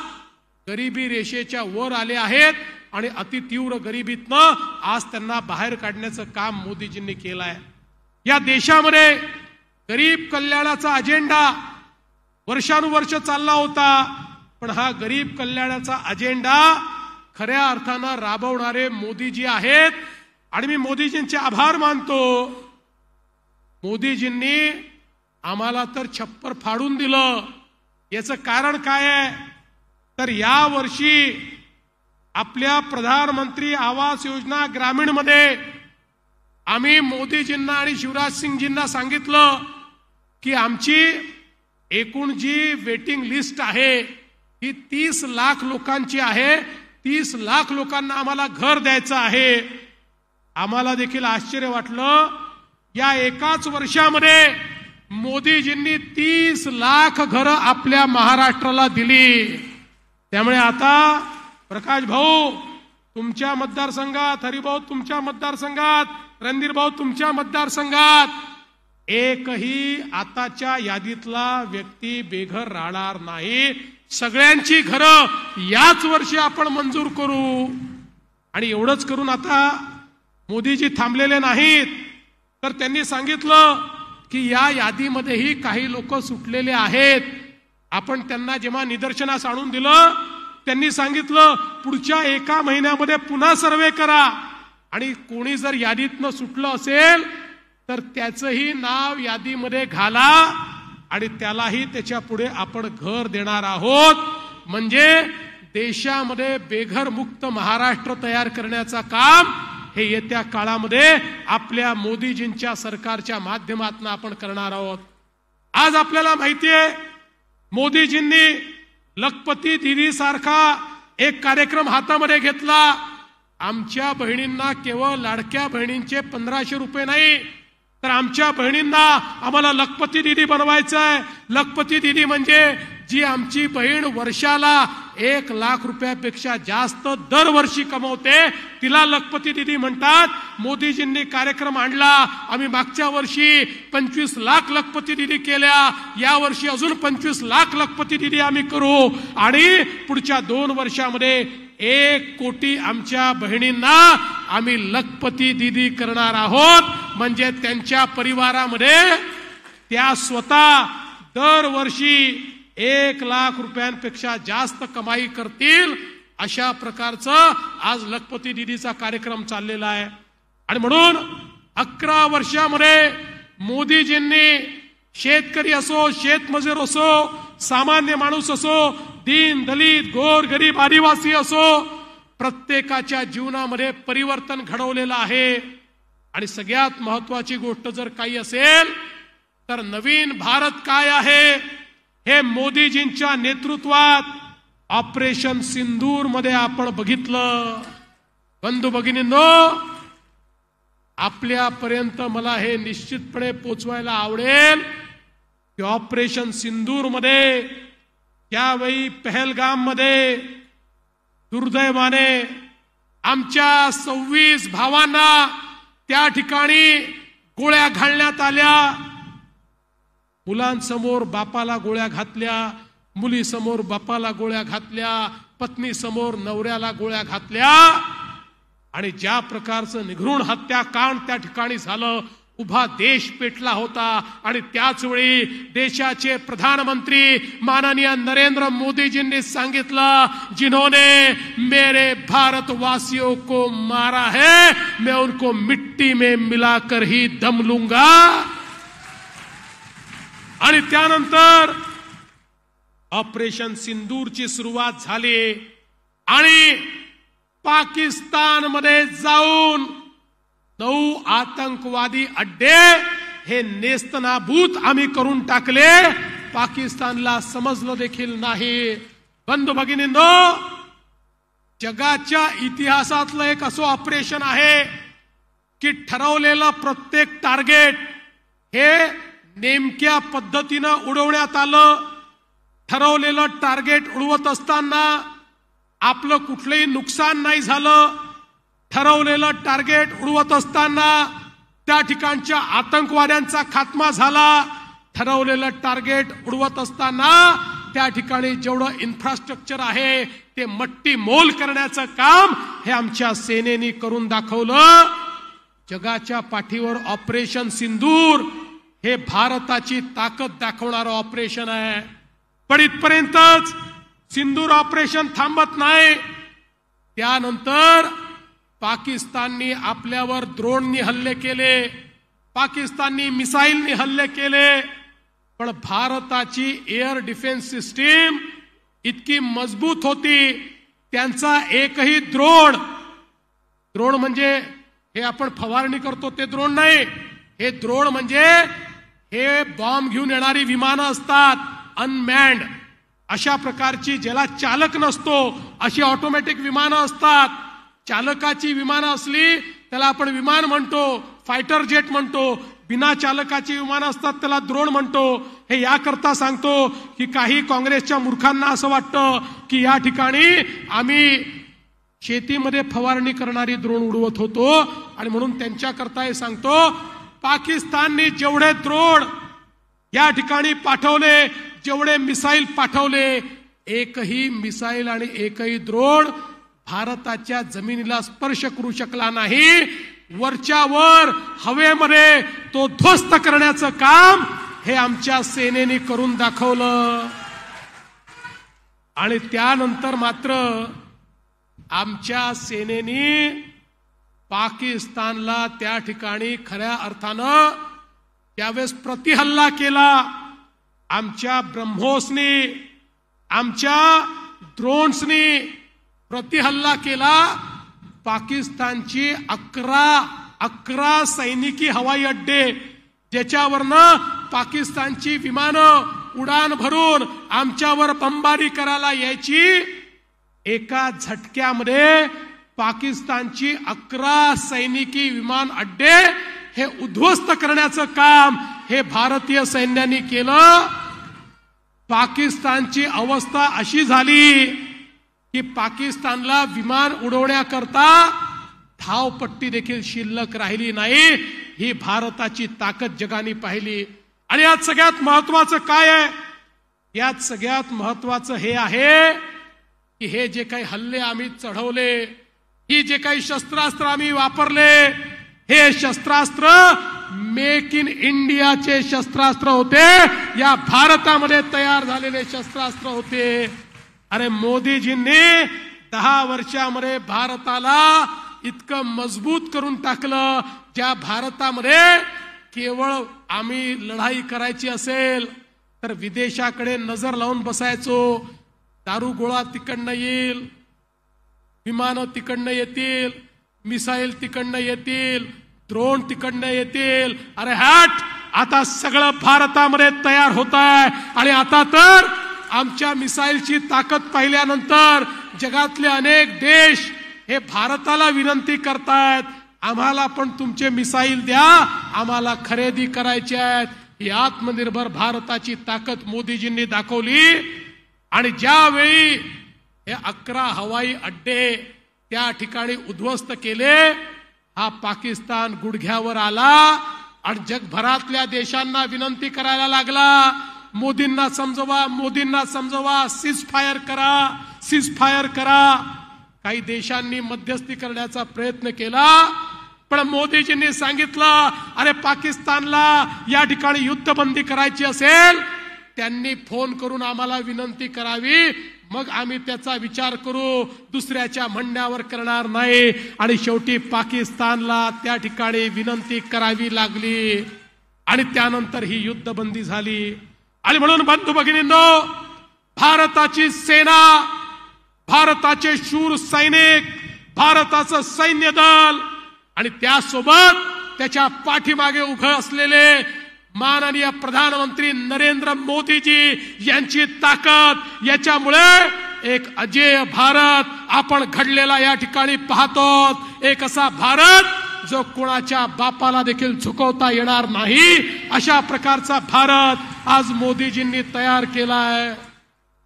गरिबी रेषेच्या वर आले आहेत. आणि अतितीव्र गरिबीतनं आज त्यांना बाहेर काढण्याचं काम मोदीजींनी केलं आहे. या देशामध्ये गरीब कल्याणाचा अजेंडा वर्षानुवर्ष चालला होता, पण हा गरीब कल्याणाचा अजेंडा खऱ्या अर्थानं राबवणारे मोदीजी आहेत. आणि मी मोदीजींचे आभार मानतो. मोदीजींनी आम्हाला तर छप्पर फाडून दिलं. याचं कारण काय आहे तर या वर्षी आपल्या प्रधानमंत्री आवास योजना ग्रामीण मध्ये आम्ही मोदीजींना आणि शिवराज सिंगजींना सांगितलं की आमची एकूण जी वेटिंग लिस्ट आहे ही 30 लाख लोकांची आहे. 30 लाख लोकांना आम्हाला घर द्यायचं आहे. आम्हाला देखील आश्चर्य वाटलं. या एकाच वर्षामध्ये मोदीजींनी 30 लाख घरं आपल्या महाराष्ट्राला दिली. त्यामुळे आता प्रकाश भाऊ तुमच्या मतदारसंघात, हरिभाऊ तुमच्या मतदारसंघात, रणधीर भाऊ तुमच्या मतदारसंघात एकही आताच्या यादीतला व्यक्ती बेघर राहणार नाही. सगळ्यांची घरं याच वर्षी आपण मंजूर करू. आणि एवढंच करून आता मोदीजी थांबलेले नाहीत, तर त्यांनी सांगितलं की या यादीमध्येही काही लोक सुटलेले आहेत. आपण त्यांना जेव्हा निदर्शनास आणून दिलं त्यांनी सांगितलं पुढच्या 1 महिन्यामध्ये पुन्हा सर्वे करा आणि कोणी जर यादीतनं सुटलं असेल तर त्याचंही नाव यादीमध्ये घाला आणि त्यालाही त्याच्या पुढे आपण घर देणार आहोत. म्हणजे देशामध्ये बेघर मुक्त महाराष्ट्र तयार करण्याचं काम हे येत्या काळामध्ये आपल्या मोदीजींच्या सरकारच्या माध्यमातून आपण करणार आहोत. आज आपल्याला माहिती आहे मोदीजींनी लखपती दीदी सारखा एक कार्यक्रम हातामध्ये घेतला. आमच्या बहिणींना केवळ लाडक्या बहिणींचे 1500 रुपये नाही तर आमच्या बहिणींना आम्हाला लखपती दीदी बनवायचं आहे. लखपती दीदी म्हणजे जी आमची बहीण वर्षाला 1 लाख रुपयापेक्षा जास्त दरवर्षी कमवते तिला लखपती दीदी म्हणतात. मोदीजींनी कार्यक्रम आणला. आम्ही मागच्या वर्षी 25 लाख लखपती दीदी केल्या. या वर्षी अजून 25 लाख लखपती दीदी आम्ही करू आणि पुढच्या 2 वर्षामध्ये 1 कोटी आमच्या बहिणींना आम्ही लखपती दीदी करणार आहोत. म्हणजे त्यांच्या परिवारामध्ये त्या स्वतः दरवर्षी 1 लाख रुपयांपेक्षा जास्त कमाई करतील अशा प्रकारचं आज लखपती दीदीचा कार्यक्रम चाललेला आहे. आणि म्हणून 11 वर्षामध्ये मोदीजींनी शेतकरी असो, शेतमजूर असो, सामान्य माणूस असो, दीन दलित गोर गरीब आदिवासी असो, प्रत्येकाच्या जीवनामध्ये परिवर्तन घडवलेलं आहे. आणि सगळ्यात महत्वाची गोष्ट जर काही असेल तर नवीन भारत काय आहे हे मोदीजींच्या नेतृत्वात ऑपरेशन सिंदूर मध्ये आपण बघितलं. बंधू भगिनींनो, आपल्यापर्यंत मला हे निश्चितपणे पोचवायला आवडेल की ऑपरेशन सिंदूर मध्ये त्यावेळी पहलगाम मध्ये दुर्दैवाने आमच्या 26 भावांना त्या ठिकाणी गोळ्या घालण्यात आल्या. मुलांसमोर बापाला गोळ्या घातल्या, मुलीसमोर बापाला गोळ्या घातल्या, पत्नीसमोर नवऱ्याला गोळ्या घातल्या. आणि ज्या प्रकारचं निघृण हत्याकांड त्या ठिकाणी झालं, उभा देश पेटला होता. आणि त्याच वेळी देशाचे प्रधानमंत्री माननीय नरेंद्र मोदीजींनी सांगितलं, जिन्होंने मेरे भारतवासियों को मारा है मैं उनको मिट्टी में मिलाकर ही दम लूंगा. आणि त्यानंतर ऑपरेशन सिंदूरची सुरुवात झाली आणि पाकिस्तानमध्ये जाऊन 9 आतंकवादी अड्डे हे नेस्तनाबूत आम्ही करून टाकले. पाकिस्तानला समजलं देखील नाही. बंधू भगिनींनो, जगाच्या इतिहासातलं एक असं ऑपरेशन आहे की ठरवलेलं प्रत्येक टार्गेट हे नेमक्या पद्धतीनं उडवण्यात आलं. ठरवलेलं टार्गेट उडवत असताना आपलं कुठलंही नुकसान नाही झालं. ठरवलेलं टार्गेट उडवत असताना त्या ठिकाणच्या आतंकवाद्यांचा खात्मा झाला. ठरवलेलं टार्गेट उडवत असताना त्या ठिकाणी जेवढं इन्फ्रास्ट्रक्चर आहे ते मट्टी मोल करण्याचं काम हे आमच्या सेनेने करून दाखवलं. जगाच्या पाठीवर ऑपरेशन सिंदूर हे भारताची ताकद दाखवणारं ऑपरेशन आहे. पण इथपर्यंतच सिंदूर ऑपरेशन थांबत नाही. त्यानंतर पाकिस्ताननी आपल्यावर ड्रोननी हल्ले केले, पाकिस्ताननी मिसाईलनी हल्ले केले. पण भारताची एअर डिफेन्स सिस्टीम इतकी मजबूत होती, त्यांचा एकही ड्रोन म्हणजे हे आपण फवारणी करतो ते ड्रोन नाही, हे ड्रोन म्हणजे हे बॉम्ब घेऊन येणारी विमानं असतात, अनमॅन्ड अशा प्रकारची, ज्याला चालक नसतो अशी ऑटोमॅटिक विमानं असतात. चालकाची विमानं असली त्याला आपण विमान म्हणतो, फायटर जेट म्हणतो. बिना चालकाची विमानं असतात त्याला ड्रोन म्हणतो. हे याकरता सांगतो की काही काँग्रेसच्या मूर्खांना असं वाटतं की या ठिकाणी आम्ही शेतीमध्ये फवारणी करणारी ड्रोन उडवत होतो, आणि म्हणून त्यांच्याकरता हे सांगतो, पाकिस्तानने जेवढे ड्रोन या ठिकाणी पाठवले, जेवढे मिसाईल पाठवले, एकही मिसाईल आणि एकही ड्रोन भारताच्या जमिनीला स्पर्श करू शकला नाही. वरच्या वर हवेमध्ये तो ध्वस्त करण्याचं काम हे आमच्या सेनेने करून दाखवलं. आणि त्यानंतर मात्र आमच्या सेनेने पाकिस्तानला त्या ठिकाणी खऱ्या अर्थानं त्यावेळेस प्रतिहल्ला केला. आमच्या ब्रह्मोसनी, आमच्या ड्रोन्सनी प्रतिहल्ला केला. पाकिस्तानची 11 सैनिकी हवाई अड्डे, ज्याच्यावरनं पाकिस्तानची विमानं उडान भरून आमच्यावर बमबारी करायला यायची, एका झटक्यामध्ये पाकिस्तानची 11 सैनिकी विमान अड्डे हे उद्ध्वस्त करण्याचं काम हे भारतीय सैन्याने केलं. पाकिस्तानची अवस्था अशी झाली की पाकिस्तानला विमान उडवण्याकरता धावपट्टी देखील शिल्लक राहिली नाही. ही भारताची ताकद जगाने पाहिली. आणि यात सगळ्यात महत्वाचं काय आहे? यात सगळ्यात महत्वाचं हे आहे की हे जे काही हल्ले आम्ही चढवले, ही जे काही शस्त्रास्त्र आम्ही वापरले, हे शस्त्रास्त्र मेक इन इंडियाचे शस्त्रास्त्र होते, या भारतामध्ये तयार झालेले शस्त्रास्त्र होते. अरे मोदीजींनी 10 वर्षामध्ये भारताला इतकं मजबूत करून टाकलं, ज्या भारतामध्ये केवळ आम्ही लढाई करायची असेल तर विदेशाकडे नजर लावून बसायचो. दारू गोळा तिकडनं येईल, विमानं तिकडनं येतील, मिसाईल तिकडनं येतील, ड्रोन तिकडनं येतील. अरे हट, आता सगळं भारतामध्ये तयार होत आहे. आणि आता तर आमच्या मिसाईलची ताकद पाहिल्यानंतर जगातले अनेक देश हे भारताला विनंती करतायत, आम्हाला पण तुमचे मिसाईल द्या, आम्हाला खरेदी करायचे आहेत. ही आत्मनिर्भर भारताची ताकद मोदीजींनी दाखवली. आणि ज्यावेळी हे 11 हवाई अड्डे त्या ठिकाणी उद्ध्वस्त केले, हा पाकिस्तान गुडघ्यावर आला आणि जगभरातल्या देशांना विनंती करायला लागला, मोदींना समजवा, सीज फायर करा. काही देशांनी मध्यस्थी करण्याचा प्रयत्न केला, पण मोदीजींनी सांगितलं, अरे पाकिस्तानला या ठिकाणी युद्धबंदी करायची असेल, त्यांनी फोन करून आम्हाला विनंती करावी, मग आम्ही त्याचा विचार करू, दुसऱ्याच्या म्हणण्यावर करणार नाही. आणि शेवटी पाकिस्तानला त्या ठिकाणी विनंती करावी लागली आणि त्यानंतर ही युद्धबंदी झाली. आणि म्हणून बंधू भगिनींनो, भारताची सेना, भारताचे शूर सैनिक, भारताचं सैन्य दल आणि त्यासोबत त्याच्या पाठीमागे उभे असलेले माननीय प्रधानमंत्री नरेंद्र मोदीजी यांची ताकद, याच्यामुळे एक अजेय भारत आपण घडलेला या ठिकाणी पाहतो. एक असा भारत जो कोणाच्या बापाला देखील झुकवता येणार नाही, अशा प्रकारचा भारत आज मोदीजींनी तयार केला आहे.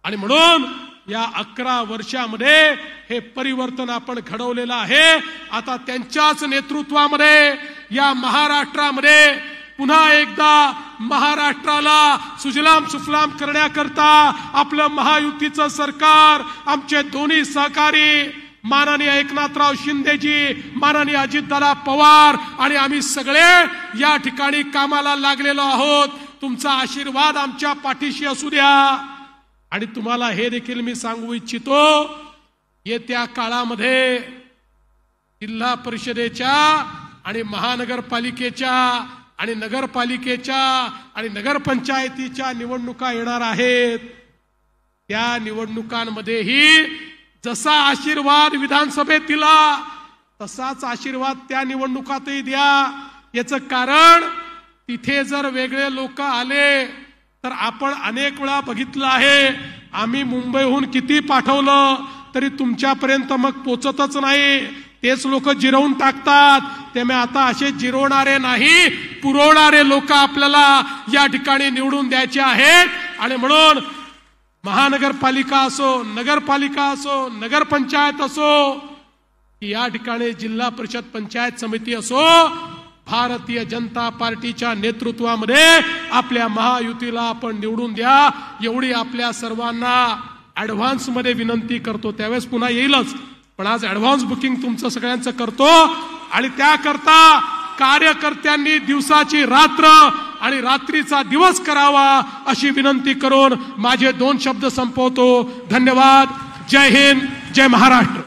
आणि म्हणून या 11 वर्षामध्ये हे परिवर्तन आपण घडवलेलं आहे. आता त्यांच्याच नेतृत्वामध्ये या महाराष्ट्रामध्ये पुन्हा एकदा महाराष्ट्राला सुजलाम सुफलाम करण्याकरता आपलं महायुतीचं सरकार, आमचे दोन्ही सहकारी माननीय एकनाथराव शिंदेजी, माननीय अजितदादा पवार आणि आम्ही सगळे या ठिकाणी कामाला लागलेलो आहोत. तुमचा आशीर्वाद आमच्या पाठीशी असू द्या. आणि तुम्हाला हे देखील मी सांगू इच्छितो, येत्या काळामध्ये जिल्हा परिषदेच्या आणि महानगरपालिकेच्या आणि नगरपालिकेच्या आणि नगरपंचायतीच्या निवडणुका येणार आहेत. त्या निवडणुकांमध्येही जसा आशीर्वाद विधानसभेत दिला तसाच आशीर्वाद त्या निवडणुकातही द्या. याचं कारण तिथे जर वेगळे लोक आले तर आपण अनेक वेळा बघितलं आहे, आम्ही मुंबईहून किती पाठवलं तरी तुमच्यापर्यंत मग पोचतच नाही. तेच लोक जिरवून टाकतात. त्यामुळे आता असे जिरवणारे नाही, पुरवणारे लोक आपल्याला या ठिकाणी निवडून द्यायचे आहेत. आणि म्हणून महानगरपालिका असो, नगरपालिका असो, नगरपंचायत असो, या ठिकाणी जिल्हा परिषद पंचायत समिती असो, भारतीय जनता पार्टीच्या नेतृत्वामध्ये आपल्या महायुतीला आपण निवडून द्या, एवढी आपल्या सर्वांना ऍडव्हान्स मध्ये विनंती करतो. त्यावेळेस पुन्हा येईलच, पण आज ऍडव्हान्स बुकिंग तुमचं सगळ्यांचं करतो. आणि त्याकरता कार्यकर्त्यांनी दिवसाची रात्र आणि रात्रीचा दिवस करावा अशी विनंती करून माझे 2 शब्द संपवतो. धन्यवाद. जय हिंद, जय महाराष्ट्र.